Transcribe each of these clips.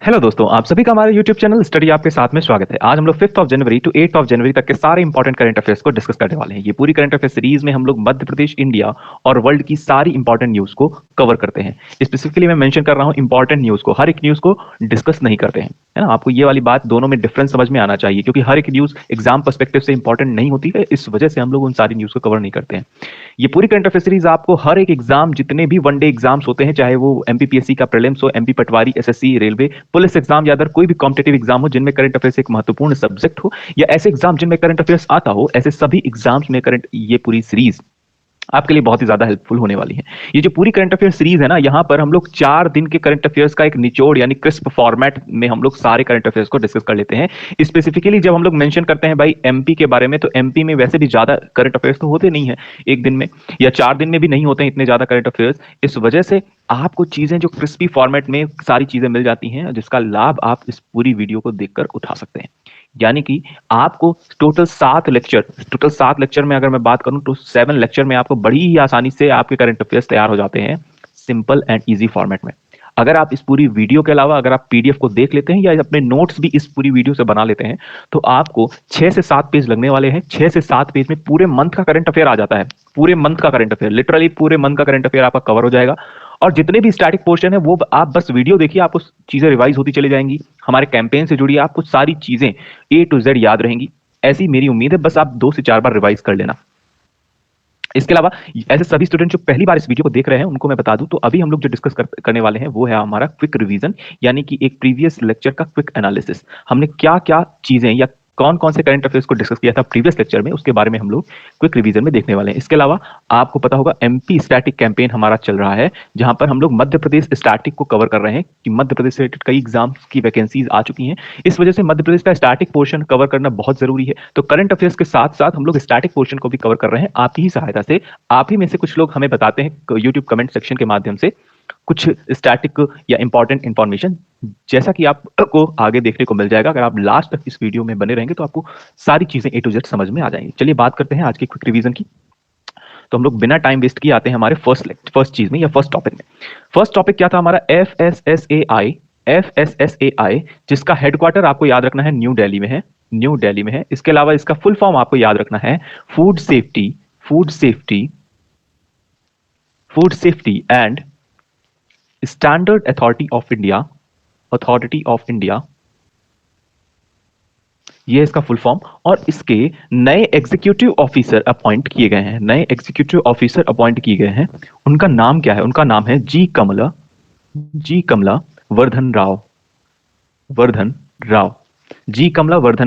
Hello दोस्तों, आप सभी का हमारे YouTube चैनल स्टडी आपके साथ में स्वागत है। आज हम लोग 5 जनवरी टू 8 जनवरी तक के सारे इंपॉर्टेंट करंट अफेयर्स को डिस्कस करने वाले हैं। ये पूरी करंट अफेयर सीरीज में हम लोग मध्य प्रदेश, इंडिया और वर्ल्ड की सारी इंपॉर्टेंट न्यूज को कवर करते हैं। स्पेसिफिकली मैं मेंशन कर रहा हूं इंपॉर्टेंट न्यूज को, हर एक न्यूज को डिस्कस नहीं करते हैं, है ना। आपको ये वाली बात दोनों में डिफरेंस समझ में आना चाहिए, क्योंकि हर एक न्यूज एग्जाम पर्सपेक्टिव से इंपॉर्टेंट नहीं होती है। इस वजह से हम लोग उन सारी न्यूज को कवर नहीं करते हैं। ये पूरी करंट अफेयर सीरीज आपको हर एक एग्जाम, जितने भी वनडे एग्जाम्स होते हैं, चाहे वो एमपीपीएससी का प्रीलिम्स हो, एमपी पटवारी, एसएससी, रेलवे, पुलिस एग्जाम या अदर कोई भी कॉम्पिटेटिव एग्जाम हो जिनमें करंट अफेयर्स एक महत्वपूर्ण सब्जेक्ट हो, या ऐसे एग्जाम जिनमें करंट अफेयर्स आता हो, ऐसे सभी एग्जाम्स में करंट ये पूरी सीरीज आपके लिए बहुत ही ज्यादा हेल्पफुल होने वाली है। ये जो पूरी करंट अफेयर सीरीज है ना, यहाँ पर हम लोग 4 दिन के करंट अफेयर्स का एक निचोड़ यानी क्रिस्प फॉर्मेट में हम लोग सारे करंट अफेयर्स को डिस्कस कर लेते हैं। स्पेसिफिकली जब हम लोग मेंशन करते हैं भाई एमपी के बारे में, तो एमपी में वैसे भी ज्यादा करंट अफेयर्स तो होते नहीं है एक दिन में, या 4 दिन में भी नहीं होते हैं इतने ज्यादा करंट अफेयर्स। इस वजह से आपको चीजें जो क्रिस्पी फॉर्मेट में सारी चीजें मिल जाती हैं, जिसका लाभ आप इस पूरी वीडियो को देखकर उठा सकते हैं। यानी कि आपको टोटल 7 लेक्चर में अगर मैं बात करूं तो 7 लेक्चर में आपको बड़ी ही आसानी से आपके करंट अफेयर्स तैयार हो जाते हैं, सिंपल एंड इजी फॉर्मेट में। अगर आप इस पूरी वीडियो के अलावा अगर आप पीडीएफ को देख लेते हैं या अपने नोट्स भी इस पूरी वीडियो से बना लेते हैं, तो आपको 6 से 7 पेज लगने वाले हैं। 6 से 7 पेज में पूरे मंथ का करंट अफेयर आ जाता है। पूरे मंथ का करंट अफेयर, लिटरली पूरे मंथ का करंट अफेयर आपका कवर हो जाएगा। और जितने भी स्टैटिक पोर्शन है वो आप बस वीडियो देखिए, आपको चीजें रिवाइज होती चली जाएंगी। हमारे कैंपेन से जुड़ी आपको सारी चीजें A to Z याद रहेंगी, ऐसी मेरी उम्मीद है। बस आप 2 से 4 बार रिवाइज कर लेना। इसके अलावा ऐसे सभी स्टूडेंट जो पहली बार इस वीडियो को देख रहे हैं उनको मैं बता दूं, तो अभी हम लोग जो डिस्कस करने वाले हैं वो है हमारा क्विक रिवीजन, यानी कि एक प्रीवियस लेक्चर का क्विक एनालिसिस। हमने क्या क्या चीजें या कौन कौन से करंट अफेयर्स को डिस्कस किया था प्रीवियस लेक्चर में, उसके बारे में हम लोग क्विक रिवीजन में देखने वाले हैं। इसके अलावा आपको पता होगा एमपी स्टैटिक कैंपेन हमारा चल रहा है, जहां पर हम लोग मध्य प्रदेश स्टैटिक को कवर कर रहे हैं कि मध्य प्रदेश से रिलेटेड कई एग्जाम्स की वैकेंसीज आ चुकी हैं। इस वजह से मध्य प्रदेश का स्टैटिक पोर्शन कवर करना बहुत जरूरी है। तो करंट अफेयर्स के साथ साथ हम लोग स्टैटिक पोर्शन को भी कवर कर रहे हैं आपकी ही सहायता से। आप ही में से कुछ लोग हमें बताते हैं यूट्यूब कमेंट सेक्शन के माध्यम से कुछ स्टैटिक या इंपॉर्टेंट इंफॉर्मेशन, जैसा कि आपको आगे देखने को मिल जाएगा। अगर आप लास्ट तक इस वीडियो में बने रहेंगे तो आपको सारी चीजें A to Z समझ में आ जाएंगी। चलिए बात करते हैं आज की क्विक रिवीजन की। तो हम लोग बिना टाइम वेस्ट किए आते हैं हमारे फर्स्ट चीज में या फर्स्ट टॉपिक में। फर्स्ट टॉपिक क्या था हमारा? FSSAI, जिसका हेडक्वार्टर आपको याद रखना है न्यू दिल्ली में है। न्यू दिल्ली में है। इसके अलावा इसका फुल फॉर्म आपको याद रखना है food safety and standard authority of India, ये इसका फुल फॉर्म। और इसके नए एग्जीक्यूटिव ऑफिसर अपॉइंट किए गए हैं। उनका नाम क्या है? उनका नाम है जी कमला वर्धन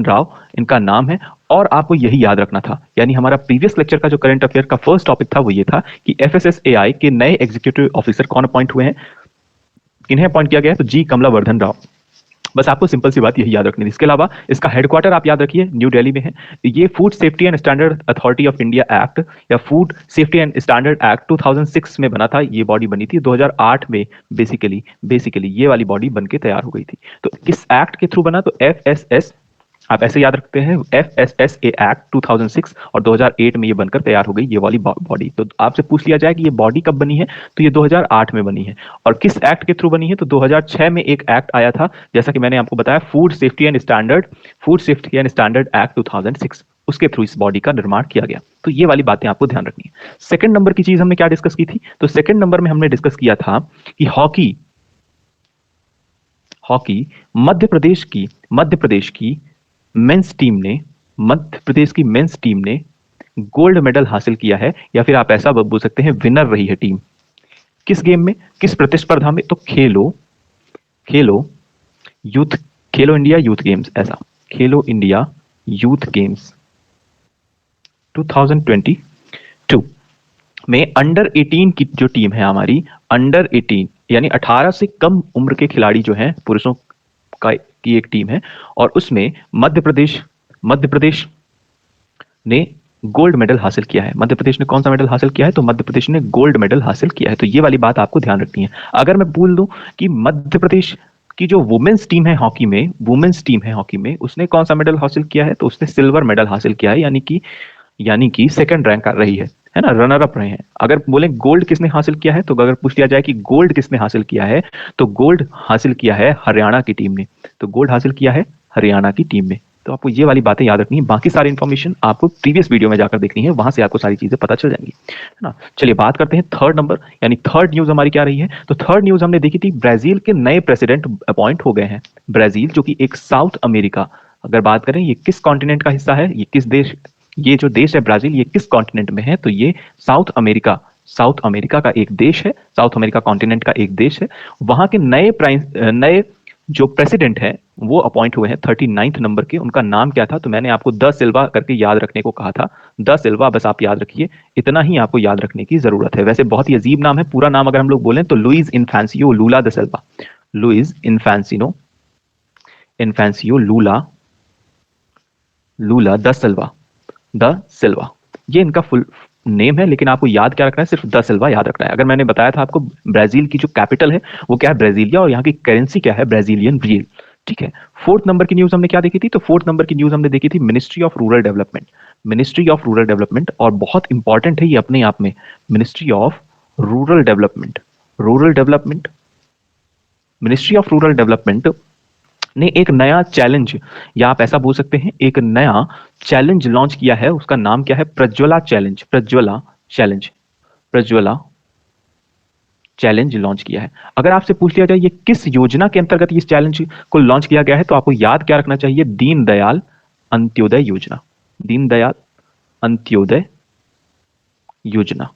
राव इनका नाम है। और आपको यही याद रखना था, यानी हमारा प्रीवियस लेक्चर का जो करंट अफेयर का फर्स्ट टॉपिक था वो ये था कि FSSAI के नए एग्जीक्यूटिव ऑफिसर कौन अपॉइंट हुए हैं, किन्हें अपॉइंट किया गया है? तो जी कमला वर्धन राव। बस आपको सिंपल सी बात यही याद रखनी थी। इसके अलावा इसका हेडक्वार्टर आप याद रखिए न्यू दिल्ली में है। ये food safety and standard authority of India act या food safety and standard act 2006 में बना था। ये बॉडी बनी थी 2008 में। बेसिकली ये वाली बॉडी बनके तैयार हो गई थी। तो किस एक्ट के थ्रू बना? तो FSS, आप ऐसे याद रखते हैं, FSSA एक्ट 2006, और 2008 में ये बनकर तैयार हो गई ये वाली बॉडी। तो आपसे पूछ लिया जाए कि ये बॉडी कब बनी है, तो ये 2008 में बनी है। और किस एक्ट के थ्रू बनी है? तो 2006 में एक एक्ट आया था, जैसा कि मैंने आपको बताया, food safety and standard act 2006, उसके थ्रू इस बॉडी का निर्माण किया गया। तो ये वाली बातें आपको ध्यान रखनी है। सेकंड नंबर की चीज हमने क्या डिस्कस की थी? तो सेकंड नंबर में हमने डिस्कस किया था कि हॉकी मध्य प्रदेश की मेंस टीम ने गोल्ड मेडल हासिल किया है, या फिर आप ऐसा बोल सकते हैं विनर रही है टीम। किस गेम में, किस प्रतिस्पर्धा में? तो खेलो इंडिया यूथ गेम्स, ऐसा खेलो इंडिया यूथ गेम्स 2022 में अंडर 18 की जो टीम है हमारी, अंडर 18 यानी 18 से कम उम्र के खिलाड़ी जो हैं, पुरुषों की एक टीम है, और उसमें मध्य प्रदेश ने गोल्ड मेडल हासिल किया है। मध्य प्रदेश ने कौन सा मेडल हासिल किया है? तो मध्य प्रदेश ने गोल्ड मेडल हासिल किया है। तो ये वाली बात आपको ध्यान रखनी है। अगर मैं बोल दूं कि मध्य प्रदेश की जो वुमेन्स टीम है हॉकी में, उसने कौन सा मेडल हासिल किया है? तो उसने सिल्वर मेडल हासिल किया है, यानी कि सेकंड रैंक रही है है ना, रनर अप रहे हैं। अगर बोले गोल्ड किसने हासिल किया है, तो अगर पूछ लिया जाए कि गोल्ड किसने हासिल किया है, तो गोल्ड हासिल किया है हरियाणा की टीम ने। तो गोल्ड हासिल किया है हरियाणा की टीम ने। तो आपको ये वाली बातें याद रखनी है, बाकी सारी इंफॉर्मेशन आपको प्रीवियस वीडियो में जाकर देखनी है, वहां से आपको सारी चीजें पता चल जाएंगी, है ना। चलिए बात करते हैं थर्ड नंबर, यानी थर्ड न्यूज हमारी क्या रही है। तो थर्ड न्यूज हमने देखी थी, ब्राजील के नए प्रेसिडेंट अपॉइंट हो गए हैं। ब्राजील जो कि एक साउथ अमेरिका, अगर बात करें ये किस कॉन्टिनेंट का हिस्सा है, ये किस देश, ये जो देश है ब्राजील, ये किस कॉन्टिनेंट में है, तो ये साउथ अमेरिका, साउथ अमेरिका का एक देश है, साउथ अमेरिका कॉन्टिनेंट का एक देश है। वहां के नए जो प्रेसिडेंट है वो अपॉइंट हुए हैं 39th नंबर के। उनका नाम क्या था, तो मैंने आपको द सिल्वा करके याद रखने को कहा था। द सिल्वा, बस आप याद रखिए, इतना ही आपको याद रखने की जरूरत है। वैसे बहुत ही अजीब नाम है, पूरा नाम अगर हम लोग बोलें तो Louis इन्फेंसियो Lula the Silva, Louis इन्फेंसियो Lula Lula the सिल्वा, ये इनका फुल नेम है। लेकिन आपको याद क्या रखना है, सिर्फ द सिल्वा याद रखना है। अगर मैंने बताया था आपको ब्राजील की जो कैपिटल है वो क्या है, ब्राजीलिया, और यहाँ की करेंसी क्या है, ब्राजीलियन रियल, ठीक है। फोर्थ नंबर की न्यूज हमने क्या देखी थी, तो फोर्थ नंबर की न्यूज हमने देखी थी ministry of rural development, ministry of rural development, और बहुत इंपॉर्टेंट है ये अपने आप में, ministry of rural development, rural development, ministry of rural development ने एक नया चैलेंज, या आप ऐसा बोल सकते हैं एक नया चैलेंज लॉन्च किया है। उसका नाम क्या है, Prajwala challenge, Prajwala challenge, Prajwala challenge launch किया है। अगर आपसे पूछ लिया जाए ये किस योजना के अंतर्गत इस चैलेंज को लॉन्च किया गया है, तो आपको याद क्या रखना चाहिए, दीनदयाल अंत्योदय योजना, दीनदयाल अंत्योदय योजना।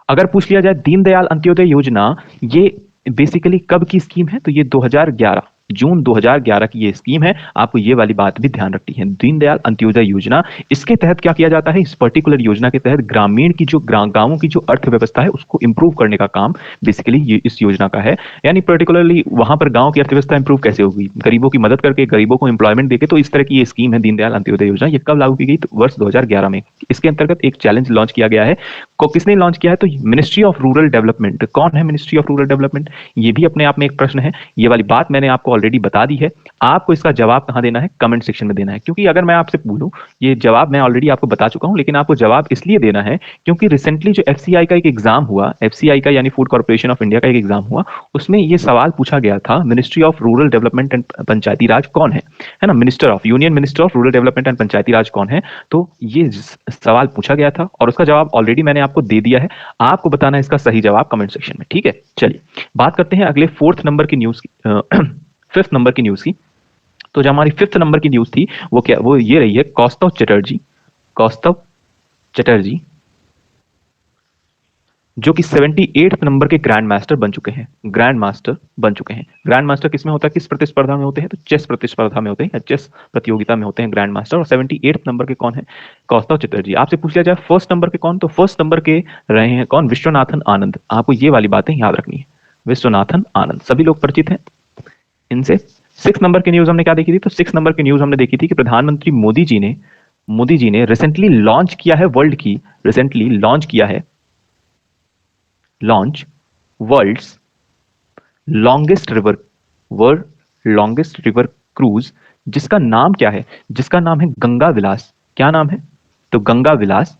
अगर पूछ लिया जाए दीनदयाल अंत्योदय योजना ये बेसिकली कब की स्कीम है, तो ये 2011, जून 2011 की ये स्कीम है। आपको ये वाली बात भी ध्यान रखनी है, दीनदयाल अंत्योदय योजना। इसके तहत क्या किया जाता है, इस पर्टिकुलर योजना के तहत ग्रामीण की जो गांवों की जो अर्थव्यवस्था है उसको इंप्रूव करने का काम बेसिकली ये इस योजना का है। यानी पर्टिकुलरली वहां पर गांव की अर्थव्यवस्था इंप्रूव कैसे होगी, गरीबों की मदद करके, गरीबों को एम्प्लॉयमेंट देके। तो इस तरह की ये स्कीम है दीनदयाल अंत्योदय योजना। ये कब लागू की गई, तो वर्ष 2011 में। इसके अंतर्गत एक चैलेंज लॉन्च किया गया है। को किसने लॉन्च किया है, तो मिनिस्ट्री ऑफ रूरल डेवलपमेंट। कौन है मिनिस्ट्री ऑफ रूरल डेवलपमेंट, ये भी अपने आप में एक प्रश्न है। ये वाली बात मैंने आपको ऑलरेडी बता दी है। आपको इसका जवाब कहां देना है, कमेंट सेक्शन में देना है। क्योंकि अगर मैं आपसे बोलूं, ये जवाब मैं ऑलरेडी आपको बता चुका हूं, लेकिन आपको जवाब इसलिए देना है क्योंकि रिसेंटली जो एफसीआई का एक एग्जाम हुआ, एफसीआई का यानी फूड कॉर्पोरेशन ऑफ इंडिया का एक एग्जाम हुआ, उसमें ये सवाल पूछा गया था, ministry of rural development and Panchayati Raj कौन है ना, minister of union minister of rural development and Panchayati Raj कौन है। तो ये सवाल पूछा गया था और उसका जवाब ऑलरेडी मैंने आपको दे दिया है। आपको बताना है इसका सही जवाब कमेंट सेक्शन में, ठीक है। चलिए बात करते हैं अगले फोर्थ नंबर की न्यूज की, फिफ्थ नंबर की न्यूज की। तो जो हमारी फिफ्थ नंबर की न्यूज थी वो क्या, वो ये रही है, कौस्तव चटर्जी, कौस्तव चटर्जी जो कि 78 नंबर के ग्रैंड मास्टर बन चुके हैं, ग्रैंड मास्टर बन चुके हैं। ग्रैंड मास्टर किसमें होता है, किस प्रतिस्पर्धा में होते हैं, तो चेस प्रतिस्पर्धा में होते हैं, या चेस प्रतियोगिता में होते हैं ग्रैंड मास्टर। और 78 नंबर के कौन है, कौस्तव चटर्जी। आपसे पूछ लिया जाए फर्स्ट नंबर के कौन, तो फर्स्ट नंबर के रहे हैं कौन, विश्वनाथन आनंद। आपको ये वाली बातें याद रखनी है, विश्वनाथन आनंद, सभी लोग परिचित हैं इनसे। 6 नंबर की न्यूज हमने क्या देखी थी, तो 6 नंबर की न्यूज हमने देखी थी कि प्रधानमंत्री मोदी जी ने रिसेंटली लॉन्च किया है वर्ल्ड की, रिसेंटली लॉन्च किया है, launch world's longest river, world longest river cruise, जिसका नाम क्या है, जिसका नाम है गंगा विलास। क्या नाम है, तो गंगा विलास।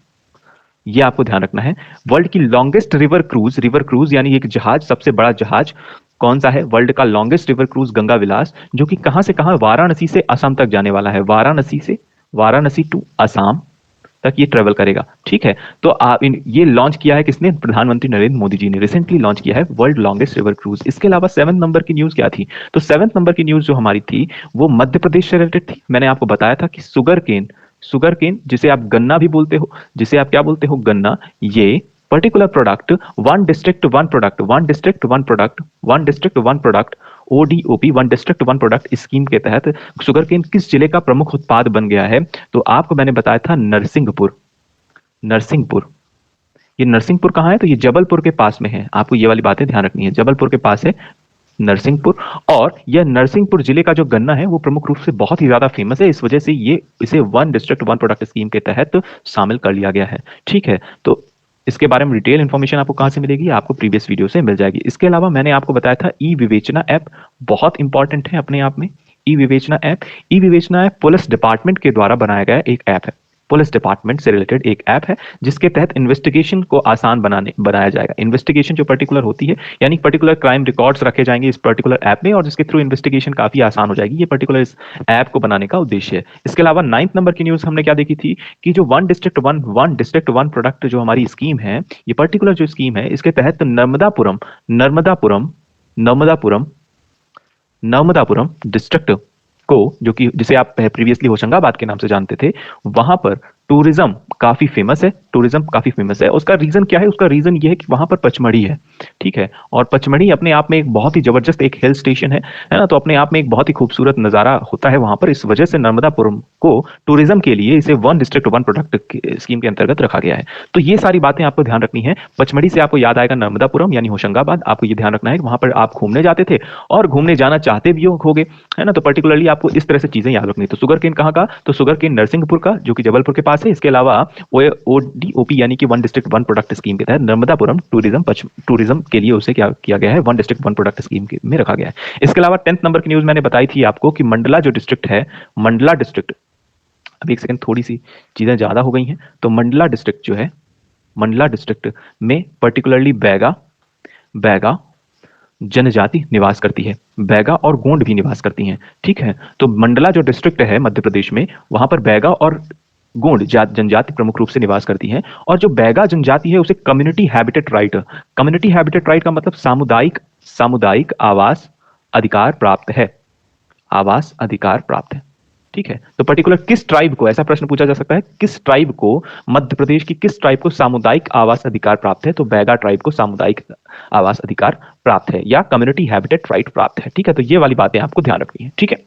ये आपको ध्यान रखना है, वर्ल्ड की लॉन्गेस्ट रिवर क्रूज यानी एक जहाज, सबसे बड़ा जहाज कौन सा है, वर्ल्ड का लॉन्गेस्ट रिवर क्रूज गंगा विलास, जो कि कहां से कहां, वाराणसी से असम तक जाने वाला है, वाराणसी टू असम तक ये ट्रेवल करेगा, ठीक है। तो ये लॉन्च किया है किसने, प्रधानमंत्री नरेंद्र मोदी जी ने रिसेंटली लॉन्च किया है वर्ल्ड लॉन्गेस्ट रिवर क्रूज। इसके अलावा 7th नंबर की न्यूज क्या थी, तो 7th नंबर की न्यूज जो हमारी थी वो मध्य प्रदेश से रिलेटेड थी। मैंने आपको बताया था कि शुगर केन जिसे आप गन्ना भी बोलते हो, जिसे आप क्या बोलते हो, गन्ना, ये particular product, one district one product, one district one product, one district one product, ODOP, one district one product scheme के तहत शुगर केन किस जिले का प्रमुख उत्पाद बन गया है, तो आपको मैंने बताया था नरसिंहपुर, नरसिंहपुर। ये नरसिंहपुर कहाँ है, तो ये जबलपुर के पास में है। आपको ये वाली बातें ध्यान रखनी है, जबलपुर के पास है नरसिंहपुर। और यह नरसिंहपुर जिले का जो गन्ना है वो प्रमुख रूप से बहुत ही ज्यादा फेमस है, इस वजह से ये इसे one district one product scheme के तहत शामिल कर लिया गया है, ठीक है। तो इसके बारे में डिटेल इंफॉर्मेशन आपको कहां से मिलेगी, आपको प्रीवियस वीडियो से मिल जाएगी। इसके अलावा मैंने आपको बताया था ई विवेचना ऐप बहुत इंपॉर्टेंट है अपने आप में। ई विवेचना ऐप पुलिस डिपार्टमेंट के द्वारा बनाया गया एक ऐप है, पुलिस डिपार्टमेंट से रिलेटेड एक ऐप है जिसके तहत इन्वेस्टिगेशन को आसान बनाया जाएगा। इन्वेस्टिगेशन जो पर्टिकुलर होती है, यानी पर्टिकुलर क्राइम रिकॉर्ड्स रखे जाएंगे इस पर्टिकुलर ऐप में और जिसके थ्रू इन्वेस्टिगेशन काफी आसान हो जाएगी। ये पर्टिकुलर इस ऐप को बनाने का उद्देश्य है। इसके अलावा 9th नंबर की न्यूज हमने क्या देखी थी कि जो वन डिस्ट्रिक्ट वन प्रोडक्ट जो हमारी स्कीम है, ये पर्टिकुलर जो स्कीम है, इसके तहत नर्मदापुरम डिस्ट्रिक्ट को, जो कि जिसे आप प्रीवियसली होशंगाबाद के नाम से जानते थे, वहां पर टूरिज्म काफी फेमस है। उसका रीजन क्या है? उसका रीजन ये है कि वहां पर पचमढ़ी है, ठीक है, और पचमढ़ी अपने आप में एक बहुत ही जबरदस्त एक हिल स्टेशन है ना, तो अपने आप में एक बहुत ही खूबसूरत नजारा होता है वहां पर। इस वजह से नर्मदापुरम को टूरिज्म के लिए इसे one district one product scheme के अंतर्गत रखा गया है। तो ये सारी बातें आपको ध्यान रखनी है। पचमढ़ी से आपको याद आएगा नर्मदापुरम यानी होशंगाबाद। आपको ये ध्यान रखना है कि वहां पर आप घूमने जाते थे और घूमने जाना चाहते भी होगे, है ना, तो पर्टिकुलरली आपको इस तरह से चीजें याद रखनी है। तो शुगर केन कहाँ का? तो शुगर केन नरसिंहपुर का, जो कि जबलपुर के पास है। इसके अलावा ओडीओपी यानी कि one district one product scheme के तहत नर्मदापुरम टूरिज्म के लिए उसे क्या किया गया है? One district one product scheme में रखा गया है। इसके अलावा 10th नंबर की न्यूज मैंने बताई थी आपको कि मंडला जो डिस्ट्रिक्ट है, मंडला डिस्ट्रिक्ट, अब एक सेकंड, थोड़ी सी चीजें ज्यादा हो गई हैं। तो मंडला डिस्ट्रिक्ट जो है, मंडला डिस्ट्रिक्ट में पर्टिकुलरली बैगा जनजाति निवास करती है, बैगा और गोंड भी निवास करती हैं, ठीक है। तो मंडला जो डिस्ट्रिक्ट है मध्य प्रदेश में, वहां पर बैगा और गोंड जनजाति प्रमुख रूप से निवास करती हैं। और जो बैगा जनजाति है उसे कम्युनिटी हैबिटेट राइट का मतलब सामुदायिक आवास अधिकार प्राप्त है, ठीक है। तो पर्टिकुलर किस ट्राइब को, ऐसा प्रश्न पूछा जा सकता है, किस ट्राइब को, मध्य प्रदेश की किस ट्राइब को सामुदायिक आवास अधिकार प्राप्त है? तो बैगा ट्राइब को सामुदायिक आवास अधिकार प्राप्त है या कम्युनिटी हैबिटेट राइट प्राप्त है, ठीक है। तो ये वाली बातें आपको ध्यान रखनी है, ठीक है।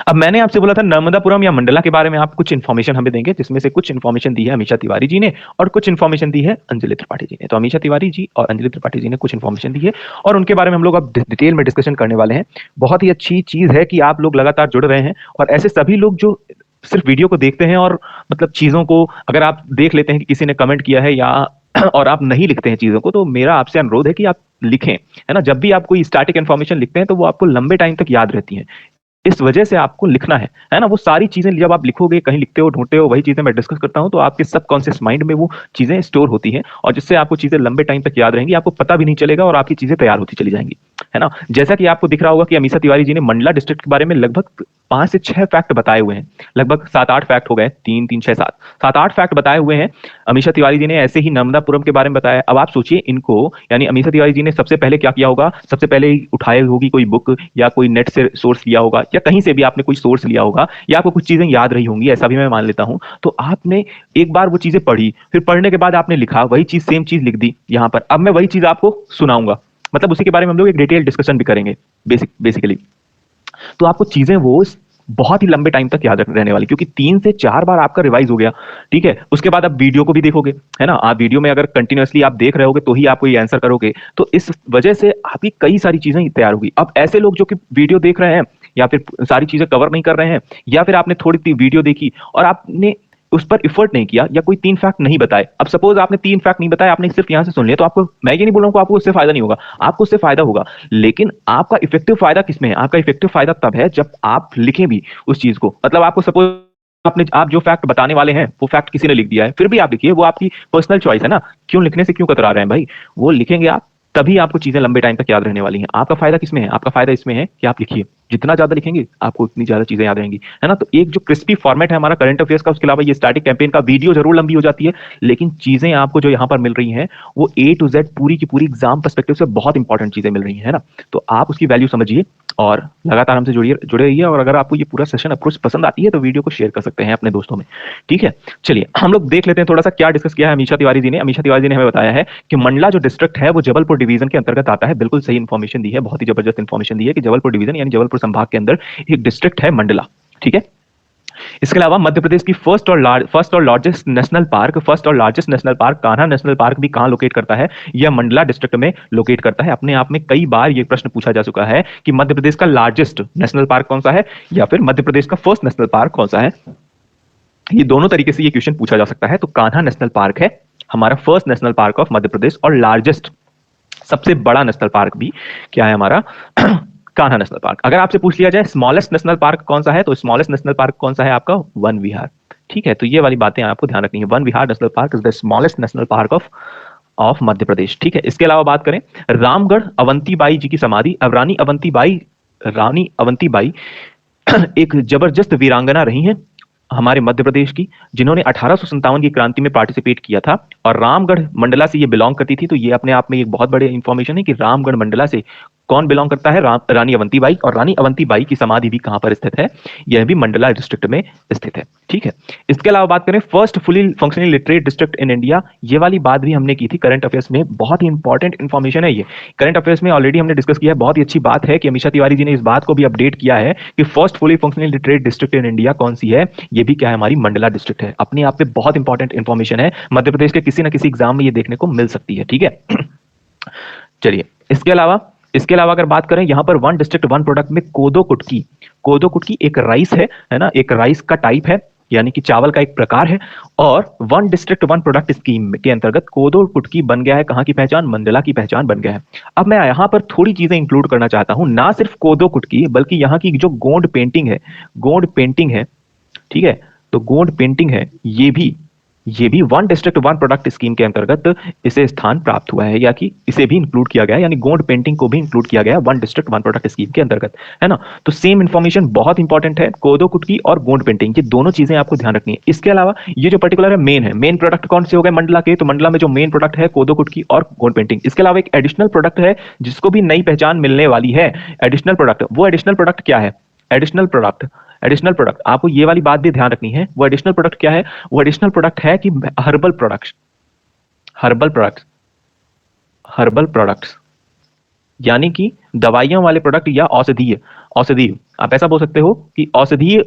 अब मैंने आपसे बोला था नर्मदापुरम या मंडला के बारे में आप कुछ इन्फॉर्मेशन हमें देंगे, जिसमें से कुछ इन्फॉर्मेशन दी है अमीषा तिवारी जी ने और कुछ इन्फॉर्मेशन दी है अंजलि त्रिपाठी जी ने। तो अमीषा तिवारी जी और अंजलि त्रिपाठी जी ने कुछ इन्फॉर्मेशन दी है और उनके बारे में हम लोग अब डिटेल में डिस्कशन करने वाले हैं। बहुत ही अच्छी चीज है कि आप लोग लगातार जुड़ रहे हैं और ऐसे सभी लोग जो सिर्फ वीडियो को देखते हैं और मतलब चीजों को अगर आप देख लेते हैं कि किसी ने कमेंट किया है या और आप नहीं लिखते हैं चीजों को, तो मेरा आपसे अनुरोध है कि आप लिखें, है ना। जब भी आप कोई स्टैटिक इन्फॉर्मेशन लिखते हैं तो वो आपको लंबे टाइम तक याद रहती है, इस वजह से आपको लिखना है ना। वो सारी चीजें जब आप लिखोगे, कहीं लिखते हो, ढूंढते हो, वही चीजें मैं डिस्कस करता हूं, तो आपके सबकॉन्शियस माइंड में वो चीजें स्टोर होती हैं और जिससे आपको चीजें लंबे टाइम तक याद रहेंगी, आपको पता भी नहीं चलेगा और आपकी चीजें तैयार होती चली जाएंगी, है ना। जैसा कि आपको दिख रहा होगा कि अमीषा तिवारी जी ने मंडला डिस्ट्रिक्ट के बारे में लगभग 5 से 6 फैक्ट बताए हुए हैं, लगभग 7-8 फैक्ट हो गए, 3-3-6-7 8 फैक्ट बताए हुए हैं अमीषा तिवारी जी ने। ऐसे ही नर्मदापुरम के बारे में बताया। अब आप सोचिए इनको, यानी अमीषा तिवारी जी ने सबसे पहले क्या किया होगा? सबसे पहले उठाई होगी कोई बुक या कोई नेट से सोर्स लिया होगा या कहीं से भी आपने कोई सोर्स लिया होगा या आपको कुछ चीजें याद रही होंगी, ऐसा भी मैं मान लेता हूं। तो आपने एक बार वो चीजें पढ़ी, फिर पढ़ने के बाद आपने लिखा, वही चीज सेम चीज लिख दी यहां पर। अब मैं वही चीज आपको सुनाऊंगा, मतलब उसी के बारे में हम लोग एक डिटेल डिस्कशन भी करेंगे बेसिकली। तो आपको चीजें वो बहुत ही लंबे टाइम तक याद रहने वाली, क्योंकि 3 से 4 बार आपका रिवाइज हो गया, ठीक है। उसके बाद आप वीडियो को भी देखोगे, है ना। आप वीडियो में अगर कंटिन्यूअसली आप देख रहे होगे तो ही आप कोई आंसर करोगे, तो इस वजह से आपकी कई सारी चीजें तैयार होगी। अब ऐसे लोग जो कि वीडियो देख रहे हैं या फिर सारी चीजें कवर नहीं कर रहे हैं, या फिर आपने थोड़ी सी वीडियो देखी और आपने उस पर इफर्ट नहीं किया या कोई 3 फैक्ट नहीं बताए। अब सपोज आपने 3 फैक्ट नहीं बताए, आपने सिर्फ यहां से सुन लिया, तो आपको, मैं ये नहीं बोल रहा हूं कि आपको उससे फायदा नहीं होगा, आपको उससे फायदा होगा, लेकिन आपका इफेक्टिव फायदा किसमें है? आपका इफेक्टिव फायदा तब है जब आप लिखें भी उस चीज को। मतलब आपको सपोज आप जो फैक्ट बताने वाले हैं वो फैक्ट किसी ने लिख दिया है, फिर भी आप लिखिए, वो आपकी पर्सनल चॉइस है ना। क्यों लिखने से क्यों कतरा रहे हैं भाई? वो लिखेंगे आप, तभी आपको चीजें लंबे टाइम तक याद रहने वाली हैं। आपका फायदा किसमें है? आपका फायदा इसमें है कि आप लिखिए, जितना ज्यादा लिखेंगे आपको उतनी ज्यादा चीजें याद रहेंगी, है ना। तो एक जो क्रिस्पी फॉर्मेट है हमारा करंट अफेयर्स का, उसके अलावा ये स्टैटिक कैंपेन का, वीडियो जरूर लंबी हो जाती है, लेकिन चीजें आपको जो यहाँ पर मिल रही हैं वो A to Z पूरी की पूरी एग्जाम पर्सपेक्टिव से बहुत इंपॉर्टेंट चीजें मिल रही है ना। तो आप उसकी वैल्यू समझिए और लगातार हमसे जुड़े रहिए। और अगर आपको ये पूरा सेशन अप्रोच पसंद आती है तो वीडियो को शेयर कर सकते हैं अपने दोस्तों में, ठीक है। चलिए हम लोग देख लेते हैं थोड़ा सा क्या डिस्कस किया है अमीषा तिवारी जी ने। अमीषा तिवारी जी ने हमें बताया है कि मंडला जो डिस्ट्रिक्ट है वो जबलपुर डिवीजन के अंतर्गत आता है। बिल्कुल सही इन्फॉर्मेशन दी है, बहुत ही जबरदस्त इन्फॉर्मेशन दी है कि जबलपुर डिवीजन यानी जबलपुर संभाग के अंदर एक डिस्ट्रिक्ट है मंडला, ठीक है। इसके अलावा मध्य प्रदेश की फर्स्ट और largest national park Kanha national park भी कहां लोकेट करता है? यह मंडला डिस्ट्रिक्ट में लोकेट करता है। अपने आप में कई बार यह प्रश्न पूछा जा चुका है कि मध्य प्रदेश का लार्जेस्ट नेशनल पार्क कौन सा है या फिर मध्य प्रदेश का फर्स्ट नेशनल पार्क कौन सा है। ये दोनों तरीके से ये क्वेश्चन पूछा जा सकता है। तो कान्हा नेशनल पार्क है हमारा first national park of Madhya प्रदेश और लार्जेस्ट, सबसे बड़ा नेशनल पार्क भी क्या है हमारा? Kanha national park. अगर आपसे पूछ लिया जाए स्मॉलेस्ट नेशनल पार्क कौन सा है, तो स्मॉलेस्ट नेशनल पार्क कौन सा है आपका? वन विहार, ठीक है, तो ये वाली बातें आपको ध्यान रखनी है। Van Vihar national park is the smallest national park of Madhya Pradesh. ठीक है, इसके अलावा बात करें रामगढ़ अवंतीबाई जी की समाधि। अब रानी अवंतीबाई एक जबरदस्त वीरांगना रही हैं हमारे मध्य प्रदेश की, जिन्होंने 1857 की क्रांति में पार्टिसिपेट किया था और रामगढ़ मंडला से ये बिलोंग करती थी। तो ये अपने आप में एक बहुत बड़े इंफॉर्मेशन है कि रामगढ़ मंडला से कौन बिलोंग करता है, रानी अवंतीबाई। और रानी अवंतीबाई की समाधि भी कहां पर स्थित है, यह भी मंडला डिस्ट्रिक्ट में स्थित है। ठीक है, इसके अलावा बात करें first fully functional literate district in India, ये वाली बात भी हमने की थी करंट अफेयर्स में, बहुत ही इंपॉर्टेंट इन्फॉर्मेशन है ये। करंट अफेयर्स में ऑलरेडी हमने डिस्कस किया है, बहुत ही अच्छी बात है कि अमीषा तिवारी जी ने इस बात को भी अपडेट किया है कि first fully functional literate district in India कौन सी है, ये भी क्या है, हमारी मंडला डिस्ट्रिक्ट है। अपने आप में बहुत इंपॉर्टेंट इन्फॉर्मेशन है, मध्य प्रदेश के किसी ना किसी एग्जाम में ये देखने को मिल सकती है। ठीक है, चलिए इसके अलावा अगर बात करें यहां पर वन डिस्ट्रिक्ट वन प्रोडक्ट में कोदो कुटकी एक राइस है ना, एक राइस का टाइप है, यानी कि चावल का एक प्रकार है। और one district one product scheme के अंतर्गत कोदो कुटकी बन गया है कहां की पहचान, मंडला की पहचान बन गया है। अब मैं यहां पर थोड़ी चीजें इंक्लूड करना चाहता हूं, ना सिर्फ कोदो कुटकी बल्कि यहां की जो गोंड पेंटिंग है, ठीक है, तो गोंड पेंटिंग है, ये भी one district one product scheme के अंतर्गत इसे स्थान प्राप्त हुआ है, या कि इसे भी इंक्लूड किया गया है, यानी गोंड पेंटिंग को भी इंक्लूड किया गया है one district one product scheme के अंतर्गत, है ना। तो सेम इंफॉर्मेशन बहुत इंपॉर्टेंट है, कोदो कुटकी और गोंड पेंटिंग, ये दोनों चीजें आपको ध्यान रखनी है। इसके अलावा ये जो पर्टिकुलर है मेन प्रोडक्ट कौन से हो गए मंडला के, तो मंडला में जो मेन प्रोडक्ट है कोदो कुटकी और गोंड पेंटिंग। इसके अलावा एक एडिशनल प्रोडक्ट है जिसको भी नई पहचान मिलने वाली है, एडिशनल प्रोडक्ट। वो एडिशनल प्रोडक्ट क्या है, एडिशनल प्रोडक्ट आपको ये वाली बात भी ध्यान रखनी है। वो एडिशनल प्रोडक्ट क्या है, वो एडिशनल प्रोडक्ट है कि हर्बल प्रोडक्ट्स, यानी कि दवाइयों वाले प्रोडक्ट या औषधीय आप ऐसा बोल सकते हो कि औषधीय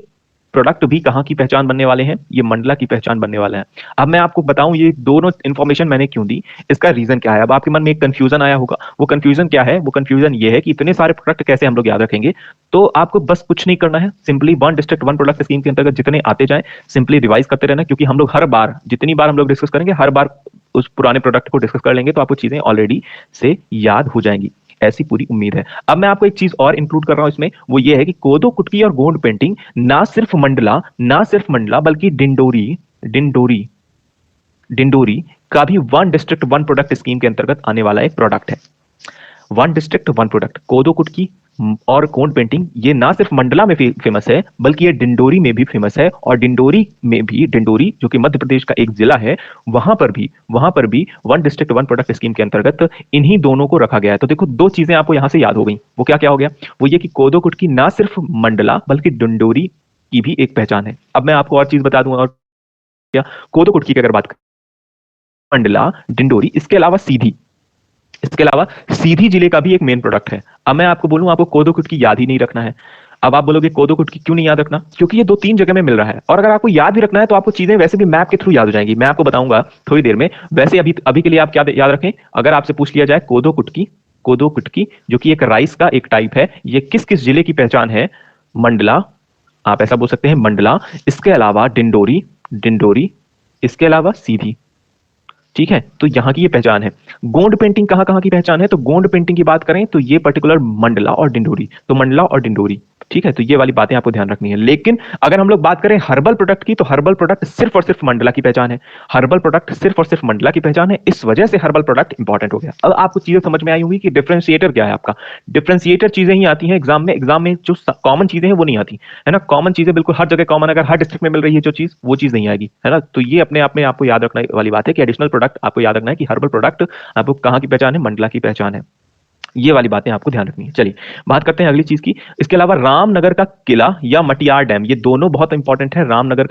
प्रोडक्ट भी कहां की पहचान बनने वाले हैं, ये मंडला की पहचान बनने वाला है। अब मैं आपको बताऊं ये दोनों इंफॉर्मेशन मैंने क्यों दी, इसका रीजन क्या है। अब आपके मन में एक कंफ्यूजन आया होगा, वो कंफ्यूजन क्या है, वो कंफ्यूजन ये है कि इतने सारे प्रोडक्ट कैसे हम लोग याद रखेंगे। तो आपको बस कुछ नहीं करना है, simply one district one product scheme के अंतर्गत जितने आते जाए सिंपली रिवाइज करते रहना, क्योंकि हम लोग हर बार जितनी बार हम लोग डिस्कस करेंगे हर बार उस पुराने प्रोडक्ट को डिस्कस कर लेंगे, तो आपको चीजें ऑलरेडी से याद हो जाएंगी, ऐसी पूरी उम्मीद है। अब मैं आपको एक चीज और इंक्लूड कर रहा हूं इसमें, वो ये है कि कोदो कुटकी और गोंड पेंटिंग ना सिर्फ मंडला बल्कि डिंडोरी का भी one district one product scheme के अंतर्गत आने वाला एक प्रोडक्ट है। वन डिस्ट्रिक्ट वन प्रोडक्ट, कोदो कुटकी और गोंड पेंटिंग, ये ना सिर्फ मंडला में फेमस है बल्कि ये डिंडोरी में भी फेमस है। और डिंडोरी जो कि मध्य प्रदेश का एक जिला है, वहां पर भी one district one product scheme के अंतर्गत इन्हीं दोनों को रखा गया है। तो देखो दो चीजें आपको यहां से याद हो गई, वो क्या क्या हो गया, वो ये कि कोदो कुटकी ना सिर्फ मंडला बल्कि डिंडोरी की भी एक पहचान है। अब मैं आपको और चीज बता दूंगा, और क्या, कोदो कुटकी की अगर बात करें, मंडला, डिंडोरी, इसके अलावा सीधी जिले का भी एक मेन प्रोडक्ट है। अब मैं आपको बोलूं आपको कोदो कुटकी याद ही नहीं रखना है। अब आप बोलोगे कोदो कुटकी क्यों नहीं याद रखना, क्योंकि ये 2-3 जगह में मिल रहा है, और अगर आपको याद भी रखना है तो आपको चीजें वैसे भी मैप के थ्रू याद हो जाएंगी, मैं आपको बताऊंगा थोड़ी देर में। वैसे अभी के लिए आप क्या याद रखें, अगर आपसे पूछ लिया जाए कोदो कुटकी जो कि एक राइस का एक टाइप है, ये किस किस जिले की पहचान है, मंडला, आप ऐसा बोल सकते हैं मंडला, इसके अलावा डिंडोरी, इसके अलावा सीधी। ठीक है, तो यहां की ये पहचान है। गोंड पेंटिंग कहां कहां की पहचान है, तो गोंड पेंटिंग की बात करें तो ये पर्टिकुलर मंडला और डिंडोरी। ठीक है, तो ये वाली बातें आपको ध्यान रखनी है। लेकिन अगर हम लोग बात करें हर्बल प्रोडक्ट की, तो हर्बल प्रोडक्ट सिर्फ और सिर्फ मंडला की पहचान है। इस वजह से हर्बल प्रोडक्ट इंपॉर्टेंट हो गया। अब आपको चीजें समझ में आई होंगी कि डिफरेंशिएटर क्या है आपका। डिफरेंशिएटर चीजें ही आती हैं एग्जाम में जो कॉमन चीजें हैं वो नहीं आती, है ना। कॉमन चीजें बिल्कुल हर जगह कॉमन, अगर हर डिस्ट्रिक्ट में मिल रही है जो चीज, वो चीज नहीं आएगी, है ना। तो ये अपने आप में आपको याद रखने वाली बात है कि एडिशनल प्रोडक्ट आपको याद रखना है कि हर्बल प्रोडक्ट आपको कहां की पहचान है, मंडला की पहचान है। ये वाली बातें आपको ध्यान रखनी है। चलिए बात करते हैं अगली चीज की। इसके अलावा रामनगर का किला या मटियार डैम, ये दोनों बहुत इंपॉर्टेंट है। रामनगर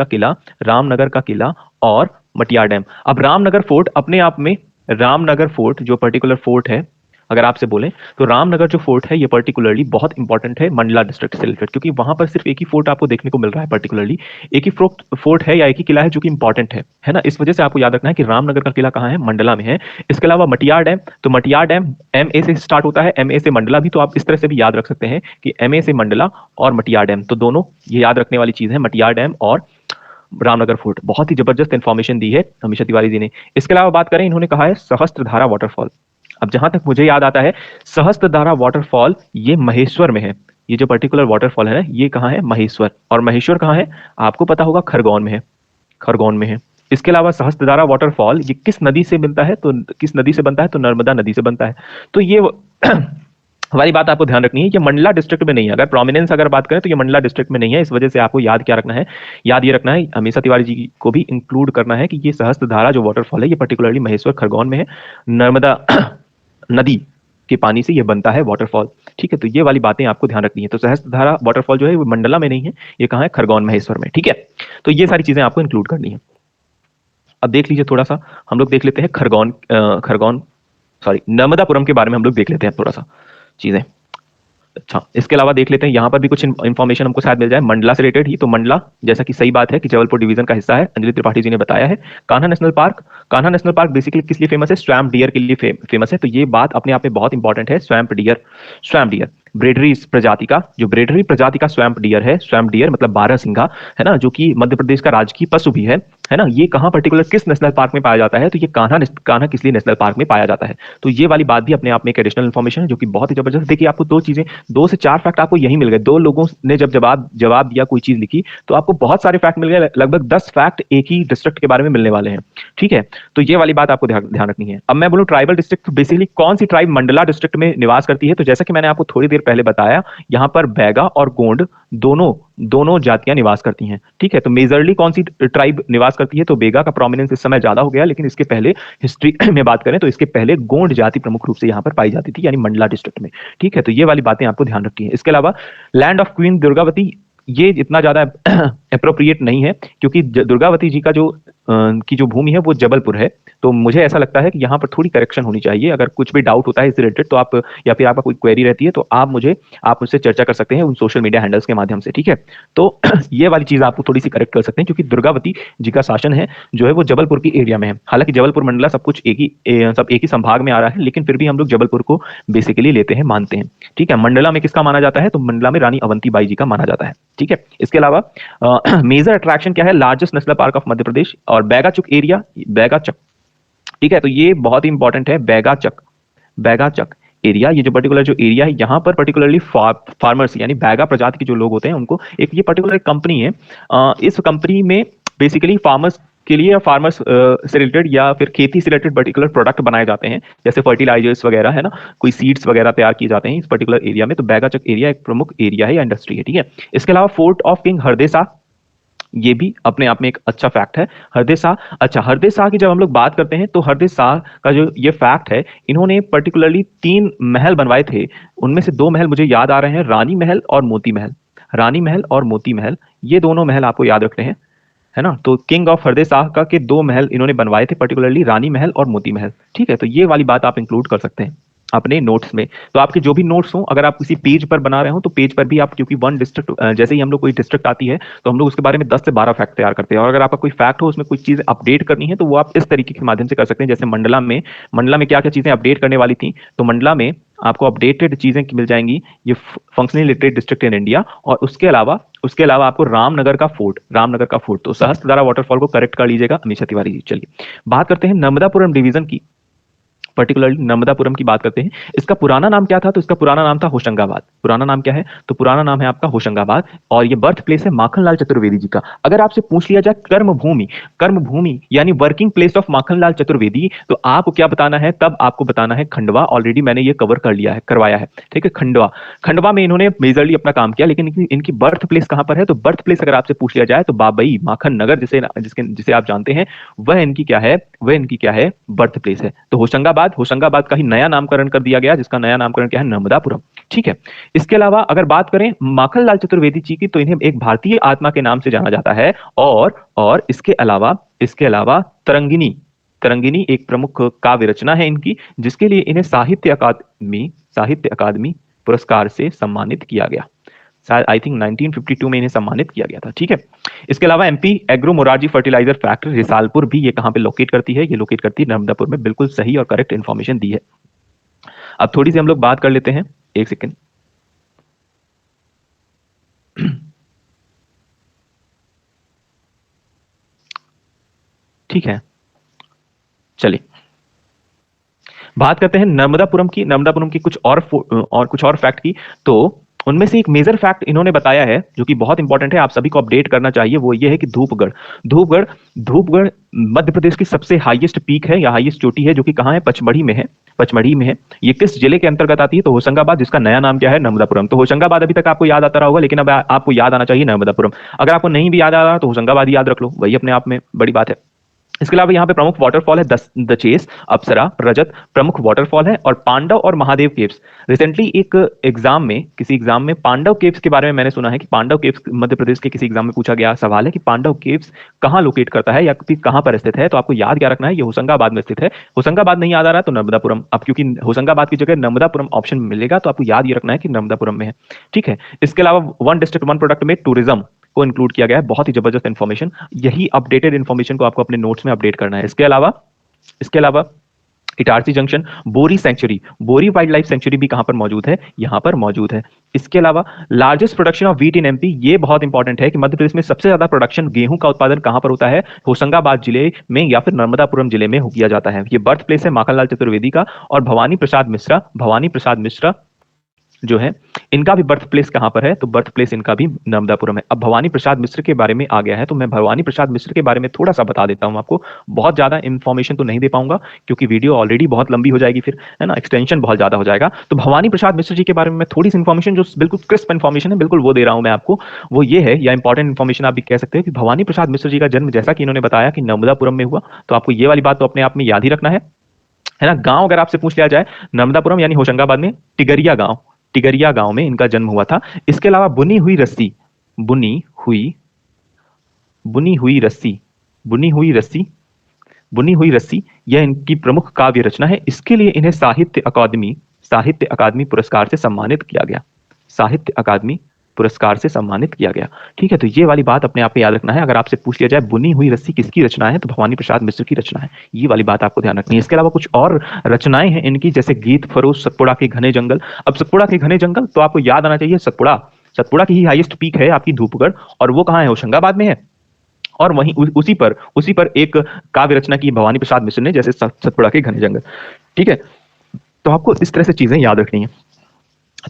का किला और मटियार डैम। अब रामनगर फोर्ट अपने आप में, रामनगर फोर्ट जो पर्टिकुलर फोर्ट है, अगर आपसे बोले तो रामनगर जो फोर्ट है ये पर्टिकुलरली बहुत इंपॉर्टेंट है मंडला डिस्ट्रिक्ट से रिलेटेड, क्योंकि वहां पर सिर्फ एक ही फोर्ट आपको देखने को मिल रहा है, पर्टिकुलरली एक ही फोर्ट है या एक ही किला है जो कि इंपॉर्टेंट है ना। इस वजह से आपको याद रखना है कि रामनगर का किला कहाँ है, मंडला में है। इसके अलावा मटियार डैम, तो मटियार डैम MA से स्टार्ट होता है, MA से मंडला भी, तो आप इस तरह से भी याद रख सकते हैं कि MA से मंडला और मटियार डैम, तो दोनों ये याद रखने वाली चीज है, मटियार डैम और रामनगर फोर्ट। बहुत ही जबरदस्त इंफॉर्मेशन दी है अमीषा तिवारी जी ने। इसके अलावा बात करें, इन्होंने कहा है सहस्त्रधारा वाटरफॉल। अब जहां तक मुझे याद आता है, सहस्त्रधारा वाटरफॉल ये महेश्वर में है। ये जो पर्टिकुलर वाटरफॉल है ना, ये कहाँ है, महेश्वर। और महेश्वर कहाँ है, आपको पता होगा खरगोन में है। खरगोन में है। इसके अलावा सहस्त्रधारा वाटरफॉल ये किस नदी से मिलता है, तो किस नदी से बनता है, तो नर्मदा नदी से बनता है। तो ये वाली बात आपको ध्यान रखनी है, ये मंडला डिस्ट्रिक्ट में नहीं है। अगर प्रोमिनेंस अगर बात करें तो ये मंडला डिस्ट्रिक्ट में नहीं है। इस वजह से आपको याद क्या रखना है, याद ये रखना है, हमेशा तिवारी जी को भी इंक्लूड करना है कि ये सहस्त्रधारा जो वाटरफॉल है ये पर्टिकुलरली महेश्वर खरगोन में है, नर्मदा नदी के पानी से ये बनता है वाटरफॉल। ठीक है, तो ये वाली बातें आपको ध्यान रखनी है। तो सहस्त्रधारा वाटरफॉल जो है वो मंडला में नहीं है, ये कहाँ है, खरगोन महेश्वर में। ठीक है, तो ये सारी चीजें आपको इंक्लूड करनी है। अब देख लीजिए थोड़ा सा, हम लोग देख लेते हैं खरगोन सॉरी नर्मदापुरम के बारे में हम लोग देख लेते हैं थोड़ा सा चीजें। अच्छा, इसके अलावा देख लेते हैं यहाँ पर भी कुछ इन्फॉर्मेशन हमको शायद मिल जाए मंडला से रिलेटेड ही। तो मंडला जैसा कि सही बात है कि जबलपुर डिवीजन का हिस्सा है, अंजलि त्रिपाठी जी ने बताया है। Kanha national park, Kanha national park basically किस लिए फेमस है, स्वैम्प डियर के लिए फेमस है। तो ये बात अपने आप में बहुत इंपॉर्टेंट है। स्वैम्प डियर ब्रेडरी प्रजाति का, जो ब्रेडरी प्रजाति का स्वैम्प डियर है, स्वैम्प डियर मतलब बारहसिंघा, है ना, जो कि मध्य प्रदेश का राजकीय पशु भी है ना। ये कहाँ पर्टिकुलर किस नेशनल पार्क में पाया जाता है, तो ये कान्हा किसली नेशनल पार्क में पाया जाता है। तो ये वाली बात भी अपने आप में एक एडिशनल इन्फॉर्मेशन है जो कि बहुत ही जबरदस्त। देखिए आपको दो चीजें, 2 से 4 फैक्ट आपको यही मिल गए। दो लोगों ने जब जवाब दिया, कोई चीज लिखी, तो आपको बहुत सारे फैक्ट मिल गए। लगभग 10 फैक्ट एक ही डिस्ट्रिक्ट के बारे में मिलने वाले हैं। ठीक है, तो ये वाली बात आपको ध्यान रखनी है। अब मैं बोलूं ट्राइबल डिस्ट्रिक्ट, तो बेसिकली कौन सी ट्राइब मंडला डिस्ट्रिक्ट में निवास करती है, तो जैसा कि मैंने आपको थोड़ी देर पहले बताया, यहाँ पर बैगा और गोंड दोनों जातियां निवास करती हैं। ठीक है, तो मेजरली कौन सी ट्राइब निवास करती है, तो बेगा का प्रोमिनेंस इस समय ज्यादा हो गया, लेकिन इसके पहले हिस्ट्री में बात करें तो इसके पहले गोंड जाति प्रमुख रूप से यहाँ पर पाई जाती थी, यानी मंडला डिस्ट्रिक्ट में। ठीक है, तो ये वाली बातें आपको ध्यान रखनी है। इसके अलावा लैंड ऑफ क्वीन दुर्गावती, ये इतना ज्यादा अप्रोप्रिएट नहीं है, क्योंकि दुर्गावती जी का जो भूमि है वो जबलपुर है। तो मुझे ऐसा लगता है कि यहाँ पर थोड़ी करेक्शन होनी चाहिए। अगर कुछ भी डाउट होता है इससे रिलेटेड, तो आप, या फिर आपका कोई क्वेरी रहती है, तो आप मुझसे चर्चा कर सकते हैं उन सोशल मीडिया हैंडल्स के माध्यम से। ठीक है, तो ये वाली चीज आपको थोड़ी सी करेक्ट कर सकते हैं, क्योंकि दुर्गावती जी का शासन है जो है वो जबलपुर की एरिया में है। हालांकि जबलपुर मंडला सब कुछ एक ही संभाग में आ रहा है, लेकिन फिर भी हम लोग जबलपुर को बेसिकली लेते हैं, मानते हैं। ठीक है, मंडला में किसका माना जाता है, तो मंडला में रानी अवंतीबाई जी का माना जाता है। ठीक है, इसके अलावा मेजर अट्रैक्शन क्या है, largest national park of Madhya प्रदेश और बैगाचक एरिया, बैगाचक। ठीक है, तो ये बहुत ही इंपॉर्टेंट है, बैगाचक एरिया। ये जो पर्टिकुलर जो एरिया है, यहाँ पर पर्टिकुलरली फार्मर्स यानी बैगा प्रजाति के जो लोग होते हैं उनको एक ये पर्टिकुलर कंपनी है, इस कंपनी में बेसिकली फार्मर्स के लिए, फार्मर्स से रिलेटेड या फिर खेती से रिलेटेड पर्टिकुलर प्रोडक्ट बनाए जाते हैं, जैसे फर्टिलाइजर्स वगैरह, है ना, कोई सीड्स वगैरह तैयार किए जाते हैं इस पर्टिकुलर एरिया में। तो बैगाचक एरिया एक प्रमुख एरिया है या इंडस्ट्री है। ठीक है, इसके अलावा फोर्ट ऑफ किंग हरदे शाह, ये भी अपने आप में एक अच्छा फैक्ट है। हरदे शाह, अच्छा हरदे शाह की जब हम लोग बात करते हैं, तो हरदे शाह का जो ये फैक्ट है, इन्होंने पर्टिकुलरली 3 महल बनवाए थे। उनमें से 2 महल मुझे याद आ रहे हैं, रानी महल और मोती महल। रानी महल और मोती महल, ये दोनों महल आपको याद रखने हैं, है ना। तो किंग ऑफ हरदे शाह का के 2 महल इन्होंने बनवाए थे, पर्टिकुलरली रानी महल और मोती महल। ठीक है, तो ये वाली बात आप इंक्लूड कर सकते हैं अपने नोट्स में। तो आपके जो भी नोट्स हो, अगर आप किसी पेज पर बना रहे हो, तो पेज पर भी आप, क्योंकि वन डिस्ट्रिक्ट, जैसे ही हम लोग कोई डिस्ट्रिक्ट आती है तो हम लोग उसके बारे में 10 से 12 फैक्ट तैयार करते हैं। और अगर आपका कोई फैक्ट हो, उसमें कुछ चीजें अपडेट करनी है, तो वो आप इस तरीके के माध्यम से कर सकते हैं। जैसे मंडला में क्या क्या चीजें अपडेट करने वाली थी, तो मंडला में आपको अपडेटेड चीजें मिल जाएंगी, ये functionally literate district in India. और उसके अलावा आपको रामनगर का फोर्ट। तो सहस्त्रधारा वाटरफॉल को करेक्ट कर लीजिएगा अमीषा तिवारी जी। चलिए बात करते हैं नर्मदापुरम डिवीजन की, पर्टिकुलरली नर्मदापुरम की बात करते हैं। इसका पुराना नाम क्या था, तो इसका पुराना नाम था होशंगाबाद। पुराना नाम क्या है, तो पुराना नाम है आपका होशंगाबाद, और ये बर्थ प्लेस है माखनलाल चतुर्वेदी जी का। अगर आपसे पूछ लिया जाए कर्मभूमि यानी working place of Makhanlal Chaturvedi, तो आपको क्या बताना है, तब आपको बताना है खंडवा। ऑलरेडी मैंने ये कवर करवाया है। ठीक है, खंडवा में इन्होंने मेजरली अपना काम किया, लेकिन इनकी बर्थ प्लेस कहां पर है, तो बर्थ प्लेस अगर आपसे पूछ लिया जाए तो बाबई माखन नगर, जिसे आप जानते हैं, वह इनकी क्या है, बर्थ प्लेस है। तो होशंगाबाद का ही नया नामकरण कर दिया गया, जिसका नया नामकरण क्या है, नर्मदापुरम। ठीक है, इसके अलावा अगर बात करें माखनलाल चतुर्वेदी जी की, तो इन्हें एक भारतीय आत्मा के नाम से जाना जाता है। और इसके अलावा तरंगिनी एक प्रमुख काव्य रचना है इनकी, जिसके लिए इन्हें साहित्य अकादमी पुरस्कार से सम्मानित किया गया। शायद आई थिंक 1952 में इन्हें सम्मानित किया गया था। ठीक है, इसके अलावा MP agro Morarji fertiliser factory Risalpur भी ये कहां पे लोकेट करती है, ये लोकेट करती है नर्मदापुर में। बिल्कुल सही और करेक्ट इंफॉर्मेशन दी है। अब थोड़ी सी हम लोग बात कर लेते हैं, एक सेकेंड। ठीक है, चलिए बात करते हैं नर्मदापुरम की कुछ और फैक्ट की। तो उनमें से एक मेजर फैक्ट इन्होंने बताया है जो कि बहुत इंपॉर्टेंट है, आप सभी को अपडेट करना चाहिए, वो ये है कि धूपगढ़ धूपगढ़ धूपगढ़ मध्य प्रदेश की सबसे हाईएस्ट पीक है या हाईएस्ट चोटी है, जो कि कहाँ है, पचमढ़ी में है। पचमढ़ी में है। ये किस जिले के अंतर्गत आती है, तो होशंगाबाद, जिसका नया नाम क्या है, नर्मदापुरम। तो होशंगाबाद अभी तक आपको याद आता रहा होगा, लेकिन अब आपको याद आना चाहिए नर्मदापुरम। अगर आपको नहीं भी याद आ रहा तो होशंगाबाद ही याद रख लो, वही अपने आप में बड़ी बात है। इसके अलावा यहाँ पे प्रमुख वाटरफॉल है दचेस, अप्सरा, रजत, प्रमुख वाटरफॉल है, और पांडव और महादेव केव्स। रिसेंटली एक एग्जाम में, किसी एग्जाम में पांडव केव्स के बारे में मैंने सुना है कि पांडव केव्स मध्य प्रदेश के किसी एग्जाम में पूछा गया सवाल है कि पांडव केव्स कहाँ लोकेट करता है या फिर कहाँ पर स्थित है। तो आपको याद क्या रखना है, ये होशंगाबाद में स्थित है। होशंगाबाद नहीं याद आ रहा तो नर्मदापुरम, अब क्योंकि होशंगाबाद की जगह नर्मदापुरम ऑप्शन मिलेगा तो आपको याद ये रखना है कि नर्मदापुरम में है। ठीक है। इसके अलावा वन डिस्ट्रिक्ट वन प्रोडक्ट में टूरिज्म को इंक्लूड किया गया है, बहुत ही जबरदस्त इंफॉर्मेशन। यही अपडेटेड इंफॉर्मेशन को आपको अपने नोट्स में अपडेट करना है। इसके अलावा इटारसी जंक्शन, बोरी सेंचुरी, बोरी वाइल्ड लाइफ सेंचुरी भी कहां पर मौजूद है, यहां पर मौजूद है। इसके अलावा largest production of wheat in MP, ये बहुत इंपॉर्टेंट है कि मध्य प्रदेश में सबसे ज्यादा प्रोडक्शन गेहूं का उत्पादन कहां पर होता है, होशंगाबाद जिले में या फिर नर्मदापुरम जिले में किया जाता है। ये बर्थ प्लेस है माखनलाल चतुर्वेदी का, और भवानी प्रसाद मिश्रा जो है, इनका भी बर्थ प्लेस कहां पर है, तो बर्थ प्लेस इनका भी नर्मदापुरम है। अब भवानी प्रसाद मिश्र के बारे में आ गया है, तो मैं भवानी प्रसाद मिश्र के बारे में थोड़ा सा बता देता हूं आपको। बहुत ज्यादा इंफॉर्मेशन तो नहीं दे पाऊंगा क्योंकि वीडियो ऑलरेडी बहुत लंबी हो जाएगी, फिर है ना, एक्सटेंशन बहुत ज्यादा हो जाएगा। तो भवानी प्रसाद मिश्र जी के बारे में मैं थोड़ी सी इंफॉर्मेशन, जो बिल्कुल क्रिस्प इंफॉर्मेशन है, बिल्कुल वो दे रहा हूं मैं आपको। वो ये है, या इंपॉर्टेंट इंफॉर्मेशन आप भी कह सकते हैं, कि भवानी प्रसाद मिश्र जी का जन्म, जैसा कि इन्होंने बताया, कि नर्मदापुरम में हुआ। तो आपको ये वाली बात तो अपने आप में याद ही रखना है ना। गांव अगर आपसे पूछ लिया जाए, नर्मदापुरम यानी होशंगाबाद में टिगरिया गांव में इनका जन्म हुआ था। इसके अलावा बुनी हुई बुनी हुई रस्सी बुनी हुई रस्सी बुनी हुई रस्सी यह इनकी प्रमुख काव्य रचना है। इसके लिए इन्हें साहित्य अकादमी पुरस्कार से सम्मानित किया गया। साहित्य अकादमी पुरस्कार से सम्मानित किया गया। ठीक है, तो ये वाली बात अपने आप में याद रखना है। अगर आपसे पूछ लिया जाए बुनी हुई रस्सी किसकी रचना है, तो भवानी प्रसाद मिश्र की रचना है। ये वाली बात आपको ध्यान रखनी है। इसके अलावा कुछ और रचनाएं हैं इनकी, जैसे गीत फरोश, सतपुड़ा के घने जंगल। अब सतपुड़ा के घने जंगल तो आपको याद आना चाहिए, सतपुड़ा की ही हाईएस्ट पीक है आपकी धूपगढ़, और वो कहाँ है, होशंगाबाद में है। और वहीं उसी पर एक काव्य रचना की भवानी प्रसाद मिश्र ने, जैसे सतपुड़ा के घने जंगल। ठीक है, तो आपको इस तरह से चीजें याद रखनी है।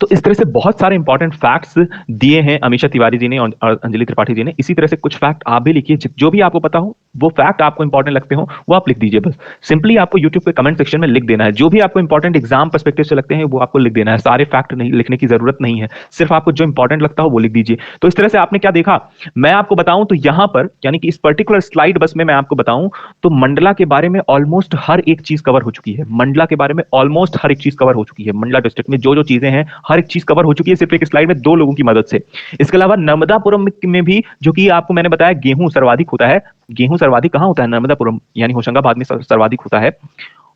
तो इस तरह से बहुत सारे इंपॉर्टेंट फैक्ट्स दिए हैं अमीषा तिवारी जी ने और अंजलि त्रिपाठी जी ने। इसी तरह से कुछ फैक्ट आप भी लिखिए, जो भी आपको पता हो, वो फैक्ट आपको इंपॉर्टेंट लगते हो, वो आप लिख दीजिए। बस सिंपली आपको यूट्यूब पे कमेंट सेक्शन में लिख देना है, जो भी आपको इंपॉर्टेंट एग्जाम पर्सपेक्टिव से लगते हैं वो आपको लिख देना है। सारे फैक्ट नहीं लिखने की जरूरत नहीं है, सिर्फ आपको जो इंपॉर्टेंट लगता हो वो लिख दीजिए। तो इस तरह से आपने क्या देखा, मैं आपको बताऊं तो यहां पर, यानी कि इस पर्टिकुलर स्लाइड बस में मैं आपको बताऊं तो मंडला के बारे में ऑलमोस्ट हर एक चीज कवर हो चुकी है। मंडला के बारे में ऑलमोस्ट हर एक चीज कवर हो चुकी है। मंडला डिस्ट्रिक्ट में जो जो चीजें हैं, हर एक चीज कवर हो चुकी है, सिर्फ एक स्लाइड में दो लोगों की मदद से। इसके अलावा नर्मदापुरम में भी, जो कि आपको मैंने बताया गेहूं सर्वाधिक होता है, गेहूं सर्वाधिक कहां होता है, नर्मदापुरम यानी होशंगाबाद में सर्वाधिक होता है।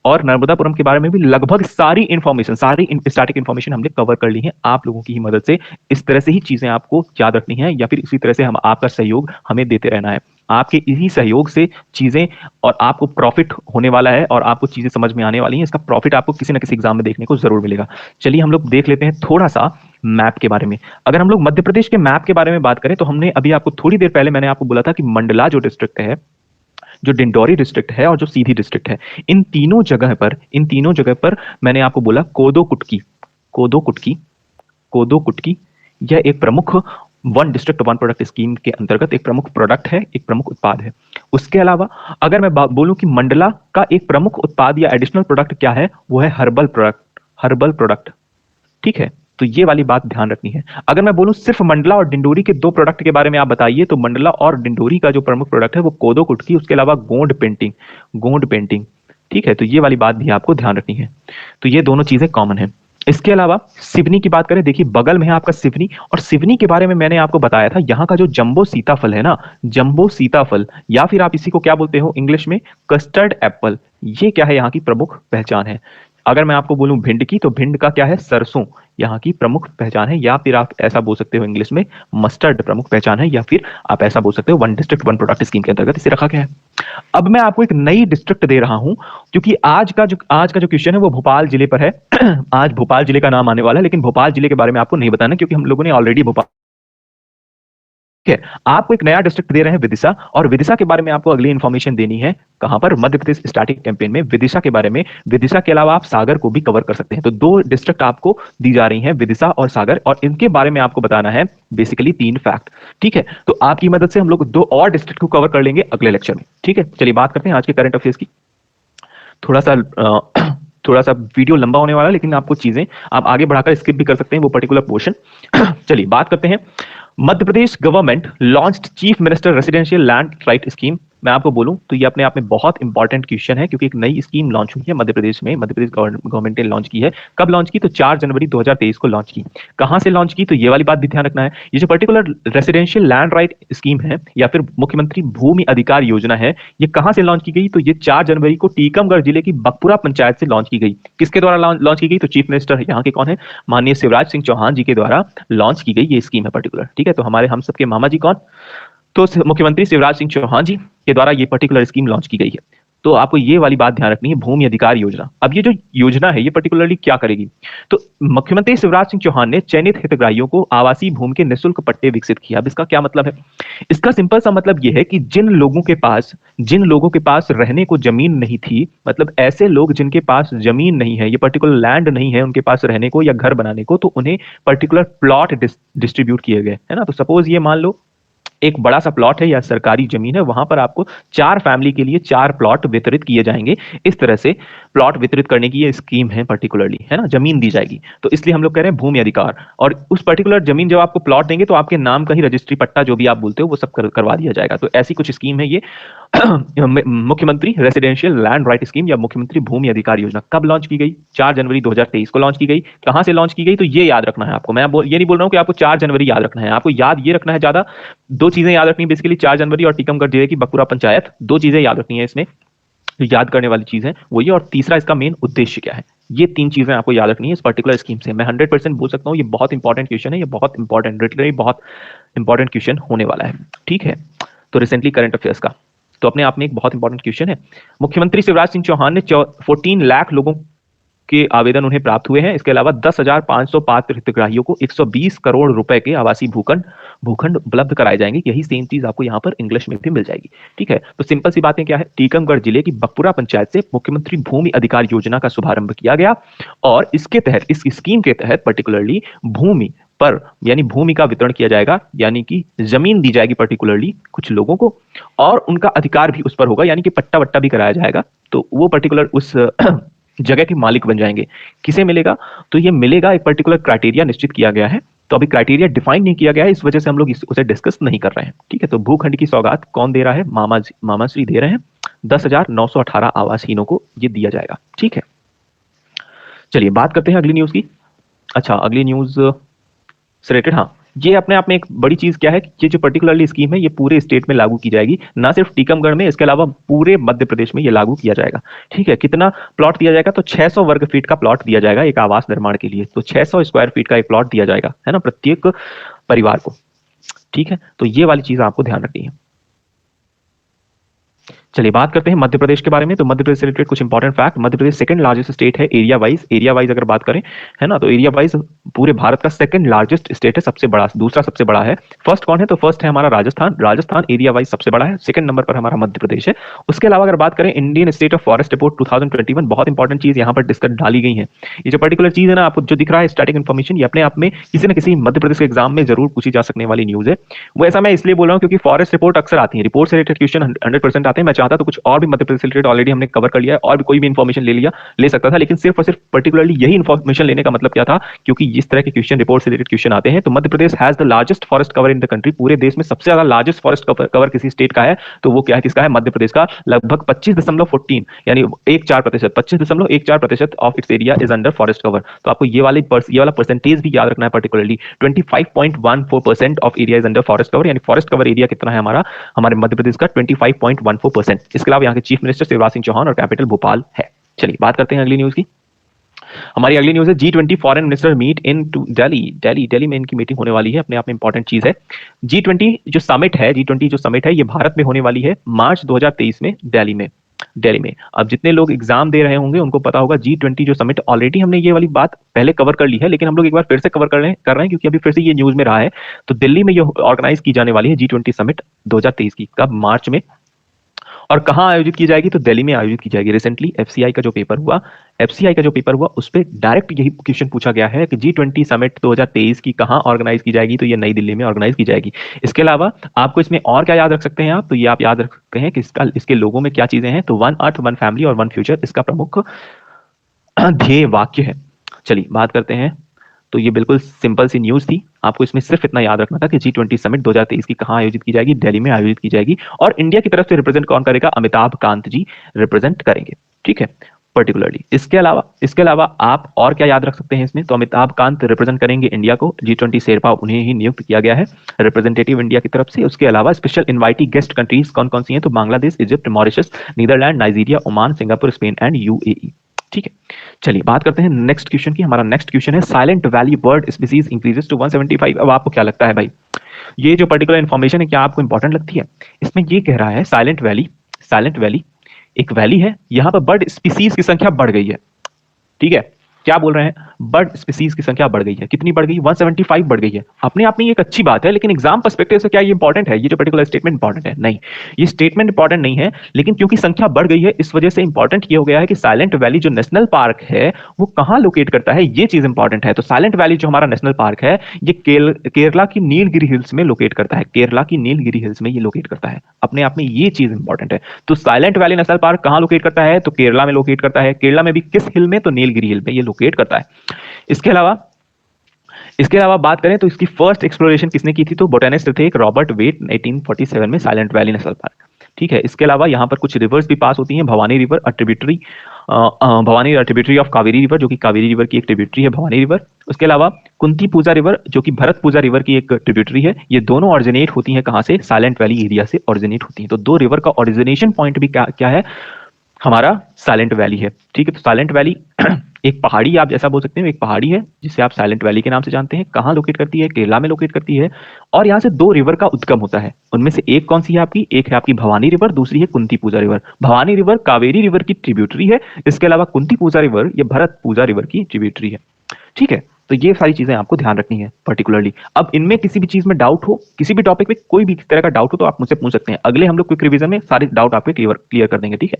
और नर्मदापुरम के बारे में भी लगभग सारी इंफॉर्मेशन, सारी स्टैटिक इंफॉर्मेशन हमने कवर कर ली है आप लोगों की ही मदद से। इस तरह से ही चीजें आपको याद रखनी है, या फिर इसी तरह से हम आपका सहयोग हमें देते रहना है। आपके इसी सहयोग से चीजें, और आपको प्रॉफिट होने वाला है, और आपको चीजें समझ में आने वाली हैं। इसका प्रॉफिट आपको किसी ना किसी एग्जाम में देखने को जरूर मिलेगा। चलिए हम लोग देख लेते हैं थोड़ा सा मैप के बारे में। अगर हम लोग मध्य प्रदेश के मैप के बारे में बात करें, तो हमने अभी आपको थोड़ी देर पहले मैंने आपको बोला था कि मंडला जो डिस्ट्रिक्ट है, जो डिंडोरी डिस्ट्रिक्ट है, और जो सीधी डिस्ट्रिक्ट है, इन तीनों जगह पर मैंने आपको बोला कोदो कुटकी यह एक प्रमुख one district one product scheme के अंतर्गत एक प्रमुख प्रोडक्ट है, एक प्रमुख उत्पाद है। उसके अलावा अगर मैं बोलूं कि मंडला का एक प्रमुख उत्पाद या एडिशनल प्रोडक्ट क्या है, वो है हर्बल प्रोडक्ट। ठीक है, तो ये वाली बात ध्यान रखनी है। अगर मैं बोलूं सिर्फ मंडला और डिंडोरी के दो प्रोडक्ट के बारे में आप बताइए, तो मंडला और डिंडोरी का जो प्रमुख प्रोडक्ट है वो कोदो कुटकी, उसके अलावा गोंड पेंटिंग। ठीक है, तो ये वाली बात भी आपको ध्यान रखनी है। तो ये दोनों चीजें कॉमन है। इसके अलावा सिवनी की बात करें, देखिए बगल में है आपका सिवनी, और सिवनी के बारे में मैंने आपको बताया था, यहाँ का जो जंबो सीताफल है ना, जंबो सीताफल, या फिर आप इसी को क्या बोलते हो इंग्लिश में, कस्टर्ड एप्पल, ये क्या है, यहाँ की प्रमुख पहचान है। अगर मैं आपको बोलूं भिंड की, तो भिंड का क्या है, सरसों, यहाँ की प्रमुख पहचान है। या फिर आप ऐसा बोल सकते हो इंग्लिश में, मस्टर्ड प्रमुख पहचान है। या फिर आप ऐसा बोल सकते हो one district one product scheme के अंतर्गत इसे रखा गया है। अब मैं आपको एक नई डिस्ट्रिक्ट दे रहा हूं, क्योंकि आज का जो क्वेश्चन है वो भोपाल जिले पर है। आज भोपाल जिले का नाम आने वाला है, लेकिन भोपाल जिले के बारे में आपको नहीं बताना, क्योंकि हम लोगों ने ऑलरेडी भोपाल ठीक है, आपको एक नया डिस्ट्रिक्ट दे रहे हैं विदिशा, और विदिशा के बारे में आपको अगली इंफॉर्मेशन देनी है कहां पर, मध्य प्रदेश स्टैटिक कैंपेन में विदिशा के बारे में। विदिशा के अलावा आप सागर को भी कवर कर सकते हैं। तो दो डिस्ट्रिक्ट आपको दी जा रही हैं, विदिशा और सागर, और इनके बारे में आपको बताना है बेसिकली 3 फैक्ट। ठीक है, तो आपकी मदद से हम लोग 2 और डिस्ट्रिक्ट को कवर कर लेंगे अगले लेक्चर में। ठीक है, चलिए बात करते हैं आज के करंट अफेयर्स की। थोड़ा सा थोड़ा सा वीडियो लंबा होने वाला है, लेकिन आपको चीजें आप आगे बढ़ाकर स्किप भी कर सकते हैं वो पर्टिकुलर पोर्शन। चलिए बात करते हैं। Madhya Pradesh government launched chief minister residential land right scheme. मैं आपको बोलूं तो ये अपने आप में बहुत इंपॉर्टेंट क्वेश्चन है, क्योंकि एक नई स्कीम लॉन्च हुई है मध्य प्रदेश में। मध्य प्रदेश गवर्नमेंट ने लॉन्च की है। कब लॉन्च की? तो 4 जनवरी 2023 को लॉन्च की। कहां से लॉन्च की? तो ये वाली बात भी ध्यान रखना है। ये जो particular residential land right scheme है या फिर मुख्यमंत्री भूमि अधिकार योजना है, ये कहां से लॉन्च की गई? तो ये 4 जनवरी को टीकमगढ़ जिले की बकपुरा पंचायत से लॉन्च की गई। किसके द्वारा लॉन्च की गई? तो चीफ मिनिस्टर यहाँ के कौन है? माननीय शिवराज सिंह चौहान जी के द्वारा लॉन्च की गई ये स्कीम है पर्टिकुलर। ठीक है, तो हमारे हम सबके मामा जी कौन? तो मुख्यमंत्री शिवराज सिंह चौहान जी के द्वारा ये पर्टिकुलर स्कीम लॉन्च की गई है। तो आपको ये वाली बात ध्यान रखनी है, भूमि अधिकार योजना। अब ये जो योजना है ये पर्टिकुलरली क्या करेगी? तो मुख्यमंत्री शिवराज सिंह चौहान ने चयनित हितग्राहियों को आवासीय भूमि के निःशुल्क पट्टे विकसित किया। अब इसका क्या मतलब है? इसका सिंपल सा मतलब ये है कि जिन लोगों के पास रहने को जमीन नहीं थी, मतलब ऐसे लोग जिनके पास जमीन नहीं है, ये पर्टिकुलर लैंड नहीं है उनके पास रहने को या घर बनाने को, तो उन्हें पर्टिकुलर प्लॉट डिस्ट्रीब्यूट किए गए, है ना। तो सपोज ये मान लो एक बड़ा सा प्लॉट है या सरकारी जमीन है, वहां पर आपको 4 फैमिली के लिए 4 प्लॉट वितरित किए जाएंगे। इस तरह से प्लॉट वितरित करने की ये स्कीम है पर्टिकुलरली, है ना, जमीन दी जाएगी। तो इसलिए हम लोग कह रहे हैं भूमि अधिकार। और उस पर्टिकुलर जमीन जब आपको प्लॉट देंगे तो आपके नाम का ही रजिस्ट्री पट्टा जो भी आप बोलते हो वो सब करवा दिया जाएगा। तो ऐसी कुछ स्कीम है ये मुख्यमंत्री रेसिडेंशियल लैंड राइट स्कीम या मुख्यमंत्री भूमि अधिकार योजना। कब लॉन्च की गई? 4 जनवरी 2023 को लॉन्च की गई। कहां से लॉन्च की गई? तो ये याद रखना है आपको। मैं ये नहीं बोल रहा हूं कि आपको 4 जनवरी याद रखना है, आपको याद ये रखना है ज्यादा 2 चीजें याद रखनी है बेसिकली, 4 जनवरी और टीकमगढ़ जिले की बकपुरा पंचायत। 2 चीजें याद रखनी है इसमें, जो याद करने वाली चीज है वो ये, और तीसरा इसका मेन उद्देश्य क्या है। ये 3 चीजें आपको याद रखनी है इस पर्टिकुलर स्कीम से। मैं 100% बोल सकता हूँ ये बहुत इंपॉर्टेंट क्वेश्चन है, ये बहुत इंपॉर्टेंट, लिटरली बहुत इंपॉर्टेंट क्वेश्चन होने वाला है। ठीक है, तो रिसेंटली करंट अफेयर्स का तो अपने आप में एक बहुत इंपॉर्टेंट क्वेश्चन है। मुख्यमंत्री शिवराज सिंह चौहान ने 14 लाख लोगों के आवेदन उन्हें प्राप्त हुए हैं। इसके अलावा 10,500 पात्र हितग्राहियों को 120 करोड़ रुपए के आवासीय भूखंड उपलब्ध कराए जाएंगे। यही सेम चीज आपको यहाँ पर इंग्लिश में भी मिल जाएगी। ठीक है, तो सिंपल सी बातें क्या है, टीकमगढ़ जिले की बकपुरा पंचायत से मुख्यमंत्री भूमि अधिकार योजना का शुभारंभ किया गया, और इसके तहत, इस स्कीम के तहत पर्टिकुलरली भूमि पर यानी भूमि का वितरण किया जाएगा, यानी कि जमीन दी जाएगी पर्टिकुलरली कुछ लोगों को, और उनका अधिकार भी उस पर होगा, यानी कि पट्टा वट्टा भी कराया जाएगा। तो वो पर्टिकुलर उस जगह के मालिक बन जाएंगे। किसे मिलेगा? तो ये मिलेगा, एक पर्टिकुलर क्राइटेरिया निश्चित किया गया है। तो अभी क्राइटेरिया डिफाइन नहीं किया गया है, इस वजह से हम लोग उसे डिस्कस नहीं कर रहे हैं। ठीक है, तो भूखंड की सौगात कौन दे रहा है? मामा श्री दे रहे हैं। 10,918 आवासहीनों को ये दिया जाएगा। ठीक है, चलिए बात करते हैं अगली न्यूज की। अच्छा, अगली न्यूज से रिलेटेड, हाँ, ये अपने आप में एक बड़ी चीज क्या है कि ये जो पर्टिकुलरली स्कीम है ये पूरे स्टेट में लागू की जाएगी, ना सिर्फ टीकमगढ़ में, इसके अलावा पूरे मध्य प्रदेश में ये लागू किया जाएगा। ठीक है, कितना प्लॉट दिया जाएगा? तो 600 वर्ग फीट का प्लॉट दिया जाएगा एक आवास निर्माण के लिए। तो 600 स्क्वायर फीट का एक प्लॉट दिया जाएगा, है ना, प्रत्येक परिवार को। ठीक है, तो ये वाली चीज आपको ध्यान रखनी है। चलिए बात करते हैं मध्य प्रदेश के बारे में। तो मध्य प्रदेश से रिलेटेड कुछ important fact. Madhya Pradesh second largest state है एरिया वाइज अगर बात करें, है ना, तो एरिया वाइज पूरे भारत का सेकंड लार्जेस्ट स्टेट है, सबसे बड़ा, दूसरा सबसे बड़ा है। फर्स्ट कौन है? तो फर्स्ट है हमारा राजस्थान एरिया वाइज सबसे बड़ा है। सेकंड नंबर पर हमारा मध्य प्रदेश है। उसके अलावा अगर बात करें Indian state of forest report 2021, बहुत इंपॉर्टेंट चीज यहाँ पर डिस्कस डाली गई है। ये जो पर्टिकुलर चीज है ना, आपको जो दिख रहा है स्टैटिक इन्फॉर्मेशन, ये अपने आप में किसी न किसी मध्य प्रदेश के एग्जाम में जरूर पूछी जा सकने वाली न्यूज है। वो ऐसा मैं इसलिए बोल रहा हूँ क्योंकि फॉरेस्ट रिपोर्ट अक्सर आती है, रिपोर्ट से रिलेटेड क्वेश्चन 100% आते हैं। मैं चाहता तो कुछ और भी मध्य प्रदेश से रिलेटेड ऑलरेडी हमने कवर कर लिया है, और भी कोई भी इंफॉर्मेशन ले सकता था, लेकिन सिर्फ और सिर्फ पर्टिकुलरली यही इंफॉर्मेशन लेने का मतलब क्या था, क्योंकि इस तरह के क्वेश्चन रिपोर्ट से रिलेटेड क्वेश्चन आते हैं। तो Madhya Pradesh has the largest forest cover in the country, पूरे देश में सबसे ज्यादा लार्जेस्ट फॉरेस्ट कवर किसी स्टेट का है, तो वो क्या है, किसका है? मध्य प्रदेश का। लगभग 25.14 यानी 14%, 25.14% of its area is under forest cover. तो आपको ये वाला परसेंटेज भी याद रखना है particularly. 25.14% of area is under forest cover, यानी फॉरेस्ट कवर एरिया कितना है हमारे मध्य प्रदेश का? 25.14%। इसके अलावा यहाँ के चीफ मिनिस्टर शिवराज सिंह चौहान और कैपिटल भोपाल है। चलिए बात करते हैं अगली न्यूज की। हमारी अगली न्यूज है G20 foreign minister meet in Delhi में इनकी मीटिंग होने वाली है, अपने आप में इंपॉर्टेंट चीज है। G20 जो समिट है ये भारत में होने वाली है मार्च 2023 में दिल्ली में। दिल्ली में। अब जितने लोग एग्जाम दे रहे होंगे उनको पता होगा G20 जो समिट, ऑलरेडी हमने ये वाली बात पहले कवर कर ली है, लेकिन हम लोग एक बार फिर से कवर कर रहे हैं क्योंकि अभी फिर से ये न्यूज में रहा है। तो दिल्ली में ये ऑर्गेनाइज की जाने वाली है G20 समिट 2023 की, कब, मार्च में। और कहाँ आयोजित की जाएगी? तो दिल्ली में आयोजित की जाएगी। रिसेंटली एफसीआई का जो पेपर हुआ उस पर डायरेक्ट यही क्वेश्चन पूछा गया है कि G20 समिट 2023 की कहाँ ऑर्गेनाइज की जाएगी? तो ये नई दिल्ली में ऑर्गेनाइज की जाएगी। इसके अलावा आपको इसमें और क्या याद रख सकते हैं आप? तो ये आप याद रख सकते हैं कि इसके लोगों में क्या चीजें हैं। तो वन अर्थ, वन फैमिली और वन फ्यूचर इसका प्रमुख ध्येय वाक्य है। चलिए बात करते हैं। तो ये बिल्कुल सिंपल सी न्यूज थी, आपको इसमें सिर्फ इतना याद रखना था कि G20 समिट 2023 की कहां आयोजित की जाएगी? दिल्ली में आयोजित की जाएगी। और इंडिया की तरफ से रिप्रेजेंट कौन करेगा? अमिताभ कांत जी रिप्रेजेंट करेंगे, ठीक है, पर्टिकुलरली। इसके अलावा आप और क्या याद रख सकते हैं इसमें? तो अमिताभ कांत रिप्रेजेंट करेंगे इंडिया को, G20 शेरपा उन्हें ही नियुक्त किया गया है रिप्रेजेंटेटिव इंडिया की तरफ से। उसके अलावा स्पेशल इनवाइटी गेस्ट कंट्रीज कौन कौन सी हैं? तो Bangladesh, Egypt, Mauritius, Netherland, Nigeria, Oman, Singapore, Spain and UAE, ठीक है। चलिए बात करते हैं नेक्स्ट क्वेश्चन की। हमारा नेक्स्ट क्वेश्चन है Silent Valley bird species increases to 175। अब आपको क्या लगता है भाई, ये जो पर्टिकुलर इंफॉर्मेशन है क्या आपको इंपॉर्टेंट लगती है? इसमें ये कह रहा है साइलेंट वैली एक वैली है, यहां पर बर्ड स्पीसीज की संख्या बढ़ गई है, ठीक है। क्या बोल रहे हैं? बर्ड स्पीसीज की संख्या बढ़ गई है। कितनी बढ़ गई? 175 बढ़ गई है। अपने आप में ये एक अच्छी बात है, लेकिन एग्जाम पर्सपेक्टिव से क्या ये इंपॉर्टेंट है? ये जो पर्टिकुलर स्टेटमेंट इंपॉर्टेंट है? नहीं, ये स्टेटमेंट इंपॉर्टेंट नहीं है, लेकिन क्योंकि संख्या बढ़ गई है इस वजह से इंपॉर्टेंट ये हो गया है कि साइलेंट वैली जो नेशनल पार्क है वो कहां लोकेट करता है, ये चीज इंपॉर्टेंट है। तो साइलेंट वैली जो हमारा नेशनल पार्क है ये केरला की नीलगिरी हिल्स में लोकेट करता है। केरला की नीलगिरी हिल्स में ये लोकेट करता है। अपने आप में ये चीज इंपॉर्टेंट है। तो साइलेंट वैली नेशनल पार्क कहां लोकेट करता है? तो केरला में लोकेट करता है। केरला में भी किस हिल में? तो नीलगिरी हिल में ये लोकेट करता है। इसके अलावा बात करें तो इसकी फर्स्ट एक्सप्लोरेशन किसने की थी? तो बोटेनिस्ट थे एक रॉबर्ट वेट 1847 में साइलेंट वैली नेशनल पार्क, ठीक है। इसके अलावा यहाँ पर कुछ रिवर्स भी पास होती हैं। Bhavani river tributary of Kaveri river, जो कि कावेरी रिवर की एक ट्रिब्यूटरी है भवानी रिवर। उसके अलावा कुंती पूजा रिवर जो कि भरत पूजा रिवर की एक ट्रिब्यूटरी है। ये दोनों ऑरिजिनेट होती हैं कहां से? साइलेंट वैली एरिया से ऑरिजिनेट होती हैं। तो दो रिवर का ऑरिजिनेशन पॉइंट भी क्या है? हमारा साइलेंट वैली है, ठीक है। तो साइलेंट वैली एक पहाड़ी, आप जैसा बोल सकते हैं, एक पहाड़ी है जिसे आप साइलेंट वैली के नाम से जानते हैं। कहाँ लोकेट करती है? केरला में लोकेट करती है। और यहाँ से दो रिवर का उद्गम होता है, उनमें से एक कौन सी है आपकी? एक है आपकी भवानी रिवर, दूसरी है Kunthi Puzha river. Bhavani river Kaveri river की ट्रिब्यूटरी है। इसके अलावा कुंती पूजा रिवर ये भरत पूजा रिवर की ट्रिब्यूटरी है, ठीक है। तो ये सारी चीजें आपको ध्यान रखनी है पर्टिकुलरली। अब इनमें किसी भी चीज में डाउट हो, किसी भी टॉपिक में कोई भी तरह का डाउट हो तो आप मुझसे पूछ सकते हैं। अगले हम लोग क्विक रिवीजन में सारे डाउट आपके क्लियर कर देंगे, ठीक है।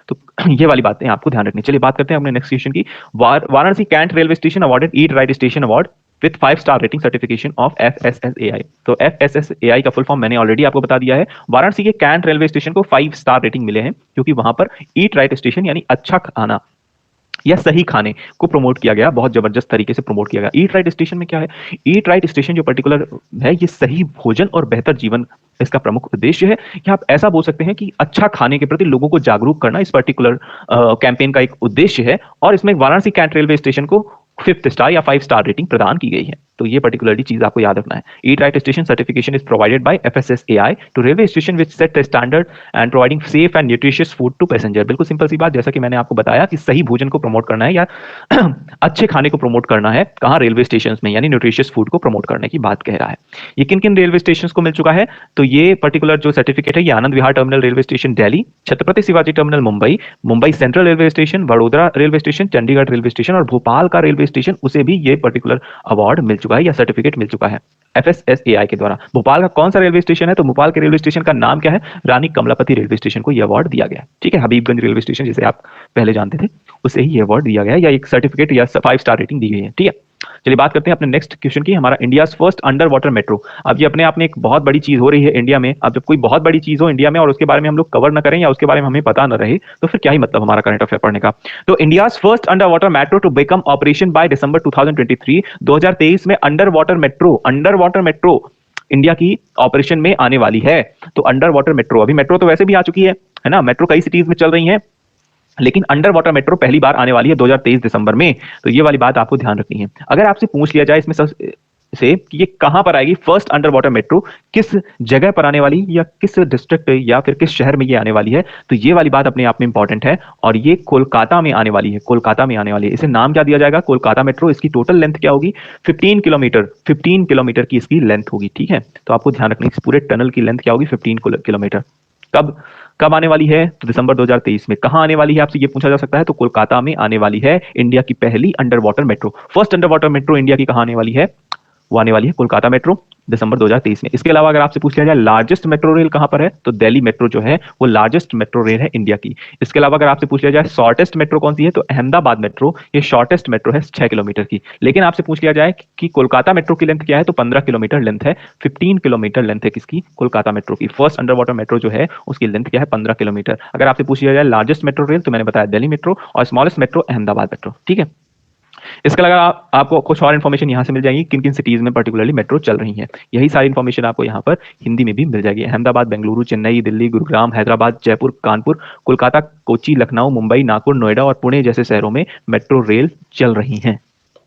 तो ये वाली बातें आपको ध्यान रखनी। चलिए बात करते हैं अपने नेक्स्ट क्वेश्चन की। Varanasi cantt railway station awarded eat right station award with 5 star rating certification of FSSAI। तो FSSAI का फुल फॉर्म मैंने ऑलरेडी आपको बता दिया है। वाराणसी के कैंट रेलवे स्टेशन को 5 स्टार रेटिंग मिले हैं क्योंकि वहां पर ईट राइट स्टेशन यानी अच्छा खाना या सही खाने को प्रमोट किया गया, बहुत जबरदस्त तरीके से प्रमोट किया गया। ईट राइट स्टेशन में क्या है? ईट राइट स्टेशन जो पर्टिकुलर है ये सही भोजन और बेहतर जीवन इसका प्रमुख उद्देश्य है। कि आप ऐसा बोल सकते हैं कि अच्छा खाने के प्रति लोगों को जागरूक करना इस पर्टिकुलर कैंपेन का एक उद्देश्य है। और इसमें वाराणसी कैंट रेलवे स्टेशन को 5th स्टार या 5 स्टार रेटिंग प्रदान की गई है। तो ये पर्टिकुलरली चीज आपको याद रखना है। Eat right station certification is provided by FSSAI to railway station which set the standard and providing safe and nutritious food to passenger. बिल्कुल सिंपल सी बात, जैसा कि मैंने आपको बताया कि सही भोजन को प्रमोट करना है या अच्छे खाने को प्रमोट करना है कहाँ? रेलवे स्टेशन में, यानी न्यूट्रिशियस फूड को प्रमोट करने की बात कह रहा है। ये किन किन रेलवे स्टेशन को मिल चुका है? तो ये पर्टिकुलर जो सर्टिफिकेट है ये Anand Vihar terminal railway station Delhi, Chhatrapati Shivaji terminal Mumbai, Mumbai central railway station, Vadodara railway station, Chandigarh railway station और भोपाल का रेलवे स्टेशन, उसे भी ये पर्टिकुलर अवार्ड मिल चुका है या सर्टिफिकेट मिल चुका है FSSAI के द्वारा। भोपाल का कौन सा रेलवे स्टेशन है? तो भोपाल के रेलवे स्टेशन का नाम क्या है? रानी कमलापति रेलवे स्टेशन को यह अवार्ड दिया गया, ठीक है। हबीबगंज रेलवे स्टेशन जिसे आप पहले जानते थे उसे ही यह अवार्ड दिया गया है या एक सर्टिफिकेट या 5 स्टार रेटिंग दी गई है, ठीक है। चलिए बात करते हैं अपने नेक्स्ट क्वेश्चन की। हमारा India first underwater metro. अब ये अपने आप में एक बहुत बड़ी चीज हो रही है इंडिया में। अब जब कोई बहुत बड़ी चीज हो इंडिया में और उसके बारे में हम लोग कवर न करें या उसके बारे में हमें पता न रहे तो फिर क्या ही मतलब हमारा करंट अफेयर पढ़ने का। तो India first underwater metro to become operation by December 2023। 2023 में अंडर वाटर मेट्रो इंडिया की ऑपरेशन में आने वाली है। तो अंडर वाटर मेट्रो, अभी मेट्रो तो वैसे भी आ चुकी है ना, मेट्रो कई सिटीज में चल रही है, लेकिन अंडर वाटर मेट्रो पहली बार आने वाली है 2023 दिसंबर में। तो ये वाली बात आपको ध्यान रखनी है। अगर आपसे पूछ लिया जाए इसमें से कि ये कहां पर आएगी फर्स्ट अंडर वाटर मेट्रो, किस जगह पर आने वाली या किस डिस्ट्रिक्ट या फिर किस शहर में ये आने वाली है, तो ये वाली बात अपने आप में इंपॉर्टेंट है। और ये कोलकाता में आने वाली है, कोलकाता में आने वाली है। इसे नाम क्या दिया जाएगा? कोलकाता मेट्रो। इसकी टोटल लेंथ क्या होगी? 15 किलोमीटर की इसकी लेंथ होगी, ठीक है। तो आपको ध्यान रखना है इस पूरे टनल की लेंथ क्या होगी? 15 किलोमीटर। कब कब आने वाली है? तो दिसंबर 2023 में। कहां आने वाली है आपसे ये पूछा जा सकता है, तो कोलकाता में आने वाली है इंडिया की पहली under water metro. First underwater metro India की कहां आने वाली है? वो आने वाली है कोलकाता मेट्रो, दिसंबर 2023 में। इसके अलावा अगर आपसे पूछ लिया जाए लार्जेस्ट मेट्रो रेल कहां पर है, तो दिल्ली मेट्रो जो है वो लार्जेस्ट मेट्रो रेल है इंडिया की। इसके अलावा अगर आपसे पूछ लिया जाए शॉर्टेस्ट मेट्रो कौन सी है, तो अहमदाबाद मेट्रो ये शॉर्टेस्ट मेट्रो है 6 किलोमीटर की। लेकिन आपसे पूछ लिया जाए कि कोलकाता मेट्रो की लेंथ क्या है, तो 15 किलोमीटर लेंथ है। 15 किलोमीटर लेंथ है किसकी? कोलकाता मेट्रो की। फर्स्ट अंडर वाटर मेट्रो जो है उसकी लेंथ क्या है? 15 किलोमीटर। अगर आपसे पूछ लिया जाए लार्जेस्ट मेट्रो रेल, तो मैंने बताया दिल्ली मेट्रो, और स्मॉलेस्ट मेट्रो अहमदाबाद मेट्रो। ठीक है, इसके अलावा आपको कुछ और इन्फॉर्मेशन यहाँ से मिल जाएगी, किन किन सिटीज में पर्टिकुलरली मेट्रो चल रही है। यही सारी इन्फॉर्मेशन आपको यहाँ पर हिंदी में भी मिल जाएगी। अहमदाबाद, बेंगलुरु, चेन्नई, दिल्ली, गुरुग्राम, हैदराबाद, जयपुर, कानपुर, कोलकाता, कोची, लखनऊ, मुंबई, नागपुर, नोएडा और पुणे जैसे शहरों में मेट्रो रेल चल रही हैं।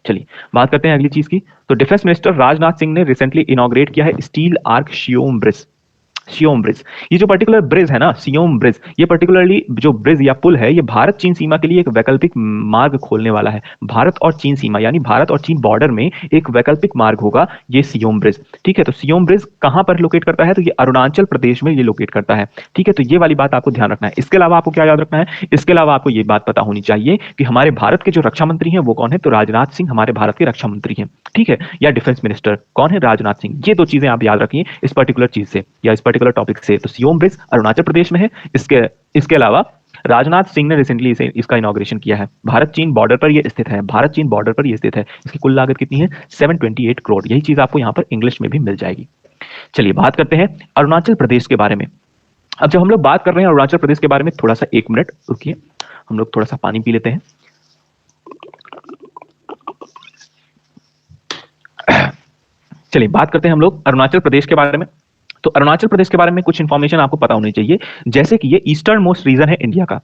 चलिए बात करते हैं अगली चीज की। तो डिफेंस मिनिस्टर राजनाथ सिंह ने रिसेंटली इनॉग्रेट किया है steel arch Siyom bridge. Siyom bridge, ये जो पर्टिकुलर ब्रिज है ना, सियोम ब्रिज, ये पर्टिकुलरली जो ब्रिज या पुल है, ये भारत चीन सीमा के लिए एक वैकल्पिक मार्ग खोलने वाला है। भारत और चीन सीमा यानी भारत और चीन बॉर्डर में एक वैकल्पिक मार्ग होगा ये सियोम ब्रिज। ठीक है, तो सियोम ब्रिज कहां पर लोकेट करता है, तो ये अरुणाचल प्रदेश में ये लोकेट करता है। ठीक है, तो ये वाली बात आपको ध्यान रखना है। इसके अलावा आपको क्या याद रखना है, इसके अलावा आपको ये बात पता होनी चाहिए कि हमारे भारत के जो रक्षा मंत्री हैं वो कौन है, तो राजनाथ सिंह हमारे भारत के रक्षा मंत्री हैं। ठीक है, या डिफेंस मिनिस्टर कौन है, राजनाथ सिंह। ये दो चीजें आप याद रखिए इस पर्टिकुलर चीज से या इस पर्टिकुलर टॉपिक से। तो सियोम ब्रिज अरुणाचल प्रदेश में है। इसके अलावा राजनाथ सिंह ने रिसेंटली इसका इनॉग्रेशन किया है। भारत चीन बॉर्डर पर यह स्थित है, भारत चीन बॉर्डर पर यह स्थित है। इसकी कुल लागत कितनी है? 728 करोड़। यही चीज आपको यहाँ पर इंग्लिश में भी मिल जाएगी। चलिए बात करते हैं अरुणाचल प्रदेश के बारे में। अब जब हम लोग बात कर रहे हैं अरुणाचल प्रदेश के बारे में, थोड़ा सा 1 मिनट रुकिए, हम लोग थोड़ा सा पानी पी लेते हैं। चलिए बात करते हैं हम लोग अरुणाचल प्रदेश के बारे में। तो अरुणाचल प्रदेश के बारे में कुछ इंफॉर्मेशन आपको पता होनी चाहिए, जैसे कि ये ईस्टर्न मोस्ट रीजन है इंडिया का।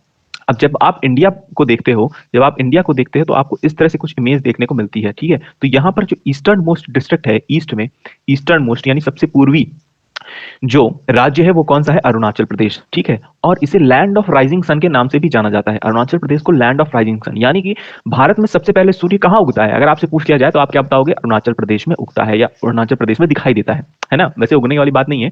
अब जब आप इंडिया को देखते हो, तो आपको इस तरह से कुछ इमेज देखने को मिलती है। ठीक है, तो यहां पर जो ईस्टर्न मोस्ट डिस्ट्रिक्ट है, ईस्ट में ईस्टर्न मोस्ट यानी सबसे पूर्वी जो राज्य है वो कौन सा है? अरुणाचल प्रदेश। ठीक है, और इसे लैंड ऑफ राइजिंग सन के नाम से भी जाना जाता है। अरुणाचल प्रदेश को लैंड ऑफ राइजिंग सन, यानी कि भारत में सबसे पहले सूर्य कहां उगता है, अगर आपसे पूछ लिया जाए तो आप क्या बताओगे? अरुणाचल प्रदेश में उगता है या अरुणाचल प्रदेश में दिखाई देता है ना। वैसे उगने वाली बात नहीं है,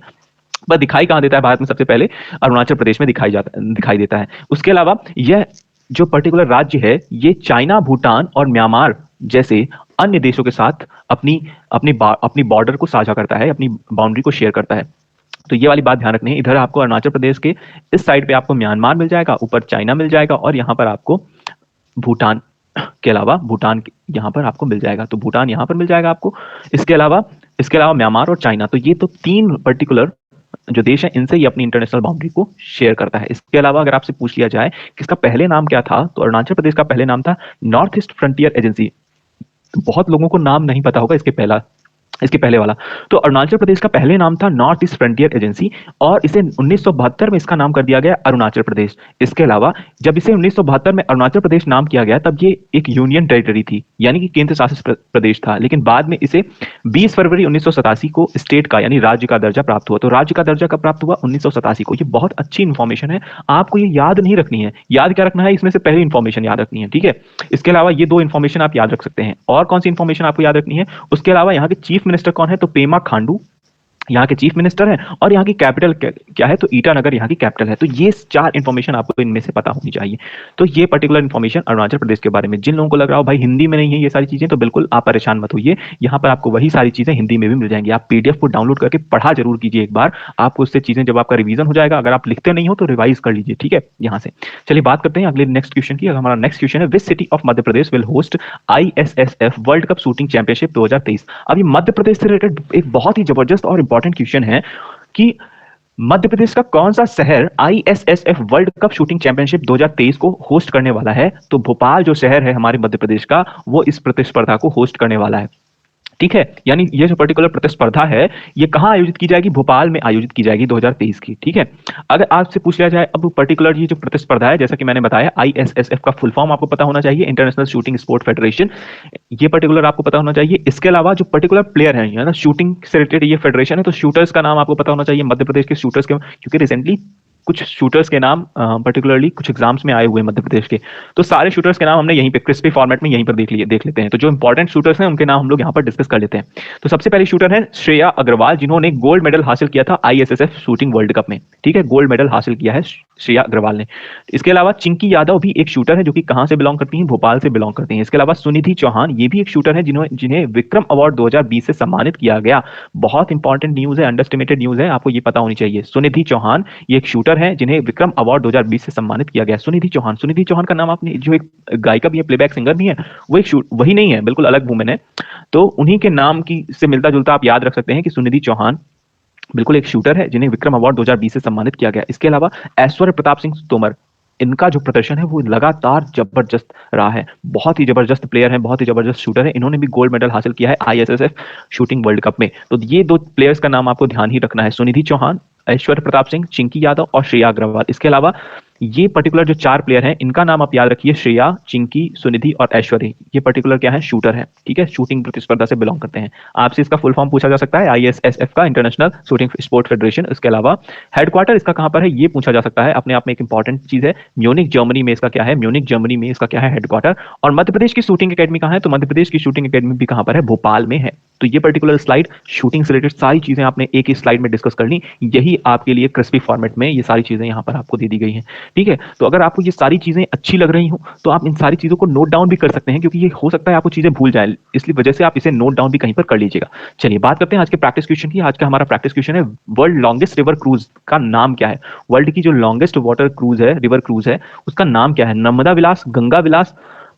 पर दिखाई कहां देता है भारत में सबसे पहले? अरुणाचल प्रदेश में दिखाई देता है। उसके अलावा यह जो पर्टिकुलर राज्य है ये चाइना, भूटान और म्यांमार जैसे अन्य देशों के साथ अपनी अपनी बॉर्डर को साझा करता है, अपनी बाउंड्री को शेयर करता है। तो ये वाली बात ध्यान रखनी है। इधर आपको अरुणाचल प्रदेश के इस साइड पे आपको म्यांमार मिल जाएगा, ऊपर चाइना मिल जाएगा, और यहाँ पर आपको भूटान के अलावा भूटान यहाँ पर आपको मिल जाएगा। तो भूटान यहाँ पर मिल जाएगा आपको। इसके अलावा म्यांमार और चाइना, तो ये तो 3 पर्टिकुलर जो देश है इनसे ये अपनी इंटरनेशनल बाउंड्री को शेयर करता है। इसके अलावा अगर आपसे पूछ लिया जाए कि इसका पहले नाम क्या था, तो अरुणाचल प्रदेश का पहले नाम था नॉर्थ ईस्ट फ्रंटियर एजेंसी। बहुत लोगों को नाम नहीं पता होगा इसके पहले वाला। तो अरुणाचल प्रदेश का पहले नाम था नॉर्थ ईस्ट फ्रंटियर एजेंसी, और इसे 1972 में इसका नाम कर दिया गया अरुणाचल प्रदेश। इसके अलावा जब इसे 1972 में अरुणाचल प्रदेश नाम किया गया तब ये एक यूनियन टेरिटरी थी, यानी कि केंद्र शासित प्रदेश था। लेकिन बाद में इसे 20 फरवरी 1987 को स्टेट का यानी राज्य का दर्जा प्राप्त हुआ। तो राज्य का दर्जा कब प्राप्त हुआ? 1987 को। ये बहुत अच्छी इंफॉर्मेशन है, आपको ये याद नहीं रखनी है। याद क्या रखना है? इसमें से पहली इंफॉर्मेशन याद रखनी है। ठीक है, इसके अलावा ये 2 इंफॉर्मेशन आप याद रख सकते हैं। और कौन सी इंफॉर्मेशन आपको याद रखनी है? उसके अलावा यहाँ के चीफ मिनिस्टर कौन है? तो पेमा खांडू यहाँ के चीफ मिनिस्टर हैं, और यहाँ की कैपिटल क्या है? तो ईटानगर यहाँ की कैपिटल है। तो ये 4 इंफॉर्मेशन आपको इनमें से पता होनी चाहिए। तो ये पर्टिकुलर इंफॉर्मेशन अरुणाचल प्रदेश के बारे में। जिन लोगों को लग रहा हो भाई हिंदी में नहीं है ये सारी चीजें, तो बिल्कुल आप परेशान मत होइए, यहाँ पर आपको वही सारी चीजें हिंदी में भी मिल जाएंगी। आप पीडीएफ को डाउनलोड करके पढ़ा जरूर कीजिए एक बार, आपको उससे चीजें जब आपका रिवीजन हो जाएगा, अगर आप लिखते नहीं हो तो रिवाइज कर लीजिए। ठीक है, यहाँ से चलिए बात करते हैं अगले नेक्स्ट क्वेश्चन की। हमारा नेक्स्ट क्वेश्चन है, which city of Madhya Pradesh will host ISSF world cup shooting championship 2023। अब ये मध्य प्रदेश से रिलेटेड एक बहुत ही जबरदस्त और इंपॉर्टेंट क्वेश्चन है कि मध्य प्रदेश का कौन सा शहर ISSF world cup shooting championship 2023 को होस्ट करने वाला है। तो भोपाल जो शहर है हमारे मध्य प्रदेश का, वो इस प्रतिस्पर्धा को होस्ट करने वाला है। ठीक है, यानी ये जो पर्टिकुलर प्रतिस्पर्धा है ये कहां आयोजित की जाएगी? भोपाल में आयोजित की जाएगी 2023 की। ठीक है, अगर आपसे पूछ लिया जाए अब पर्टिकुलर ये जो प्रतिस्पर्धा है, जैसा कि मैंने बताया ISSF का फुल फॉर्म आपको पता होना चाहिए, इंटरनेशनल शूटिंग स्पोर्ट फेडरेशन, ये पर्टिकुलर आपको पता होना चाहिए। इसके अलावा जो पर्टिकुलर प्लेयर है ना, शूटिंग से रिलेटेड ये फेडरेशन है, तो शूटर्स का नाम आपको पता होना चाहिए मध्य प्रदेश के शूटर्स के, क्योंकि रिसेंटली कुछ शूटर्स के नाम पर्टिकुलरली कुछ एग्जाम्स में आए हुए हैं मध्य प्रदेश के, तो सारे शूटर्स के नाम हमने यहीं पे क्रिस्पी फॉर्मेट में यहीं पर देख लेते हैं। तो जो इंपॉर्टेंट शूटर्स हैं उनके नाम हम लोग यहाँ पर डिस्कस कर लेते हैं। तो सबसे पहले शूटर है श्रेया अग्रवाल, जिन्होंने गोल्ड मेडल हासिल किया था ISSF शूटिंग वर्ल्ड कप में। ठीक है, गोल्ड मेडल हासिल किया है श्रेया अग्रवाल ने। इसके अलावा चिंकी यादव भी एक शूटर है, जो कि कहां से बिलोंग करती हैं, भोपाल से बिलोंग करती हैं। इसके अलावा सुनिधि चौहान, ये भी एक शूटर है जिन्हें विक्रम अवार्ड 2020 से सम्मानित किया गया। बहुत इंपॉर्टेंट न्यूज है, अंडरएस्टिमेटेड न्यूज है, आपको ये पता होनी चाहिए। सुनिधि चौहान ये एक शूटर है जिन्हें विक्रम अवार्ड 2020 से सम्मानित किया गया। सुनिधि चौहान का नाम आपने, जो एक गायिका भी है, प्लेबैक सिंगर भी है, वो एक वही नहीं है, बिल्कुल अलग वुमेन है। तो उन्हीं के नाम की से मिलता जुलता आप याद रख सकते हैं कि सुनिधि चौहान बिल्कुल एक शूटर है जिन्हें विक्रम अवार्ड 2020 से सम्मानित किया गया। इसके अलावा ऐश्वर्य प्रताप सिंह तोमर, इनका जो प्रदर्शन है वो लगातार जबरदस्त रहा है। बहुत ही जबरदस्त प्लेयर है, बहुत ही जबरदस्त शूटर है। इन्होंने भी गोल्ड मेडल हासिल किया है ISSF शूटिंग वर्ल्ड कप में। तो ये 2 प्लेयर्स का नाम आपको ध्यान ही रखना है, सुनिधि चौहान, ऐश्वर्य प्रताप सिंह, चिंकी यादव और श्रेया अग्रवाल। इसके अलावा ये पर्टिकुलर जो 4 प्लेयर हैं, इनका नाम आप याद रखिए, श्रेया, चिंकी, सुनिधि और ऐश्वर्य। ये पर्टिकुलर क्या है, शूटर है। ठीक है, शूटिंग प्रतिस्पर्धा से बिलोंग करते हैं। आपसे इसका फुल फॉर्म पूछा जा सकता है, ISSF का, इंटरनेशनल शूटिंग स्पोर्ट फेडरेशन। इसके अलावा हेडक्वार्टर इसका कहां पर है, ये पूछा जा सकता है, अपने आप में एक इंपॉर्टेंट चीज है। म्यूनिक जर्मनी में इसका क्या है, म्यूनिक जर्मनी में इसका क्या है हेडक्वार्टर। और मध्य प्रदेश की शूटिंग अकेडमी कहां है, तो मध्य प्रदेश की शूटिंग अकेडमी भी कहां पर है, भोपाल में है। तो ये पर्टिकुलर स्लाइड शूटिंग से रिलेटेड सारी चीजें आपने एक ही स्लाइड में डिस्कस कर ली। यही आपके लिए क्रिस्पी फॉर्मेट में ये सारी चीजें यहाँ पर आपको दे दी गई हैं। ठीक है, तो अगर आपको ये सारी चीजें अच्छी लग रही हो तो आप इन सारी चीजों को नोट डाउन भी कर सकते हैं, क्योंकि ये हो सकता है आपको चीजें भूल जाए, इसलिए वजह से आप इसे नोट डाउन भी कहीं पर कर लीजिएगा। चलिए बात करते हैं आज के प्रैक्टिस क्वेश्चन की। आज का हमारा प्रैक्टिस क्वेश्चन है, वर्ल्ड लॉन्गेस्ट रिवर क्रूज का नाम क्या है। वर्ल्ड की जो लॉन्गेस्ट वाटर क्रूज है, रिवर क्रूज है, उसका नाम क्या है। नर्मदा विलास, गंगा विलास,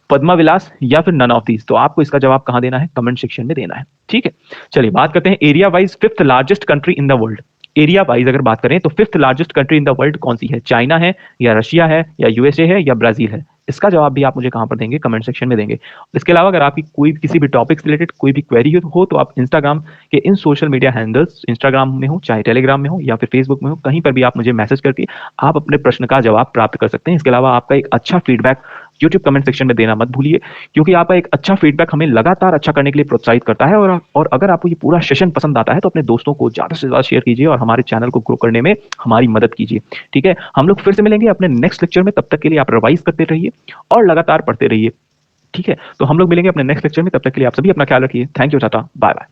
पद्मा विलास या फिर नन ऑफ दीज। तो आपको इसका जवाब कहां देना है, कमेंट सेक्शन में देना है। ठीक है, चलिए बात करते हैं area wise 5th largest country in the world. Area wise अगर बात करें तो 5th largest country in the world कौन सी है, चाइना है या रशिया है या USA है या ब्राजील है। इसका जवाब भी आप मुझे कहां पर देंगे, कमेंट सेक्शन में देंगे। इसके अलावा अगर आपकी कोई किसी भी टॉपिक से रिलेटेड कोई भी क्वेरी हो तो आप इंस्टाग्राम के इन सोशल मीडिया हैंडल्स, इंस्टाग्राम में हो चाहे टेलीग्राम में हो या फिर फेसबुक में हो, कहीं पर भी आप मुझे मैसेज करके आप अपने प्रश्न का जवाब प्राप्त कर सकते हैं। इसके अलावा आपका एक अच्छा फीडबैक YouTube कमेंट सेक्शन में देना मत भूलिए, क्योंकि आपका एक अच्छा फीडबैक हमें लगातार अच्छा करने के लिए प्रोत्साहित करता है। और अगर आपको ये पूरा सेशन पसंद आता है तो अपने दोस्तों को ज्यादा से ज्यादा शेयर कीजिए और हमारे चैनल को ग्रो करने में हमारी मदद कीजिए। ठीक है, हम लोग फिर से मिलेंगे अपने नेक्स्ट लेक्चर में। तब तक के लिए आप रिवाइज करते रहिए और लगातार पढ़ते रहिए। ठीक है, तो हम लोग मिलेंगे अपने नेक्स्ट लेक्चर में। तब तक के लिए आप सभी अपना ख्याल रखिए। Thank you, tata, bye bye.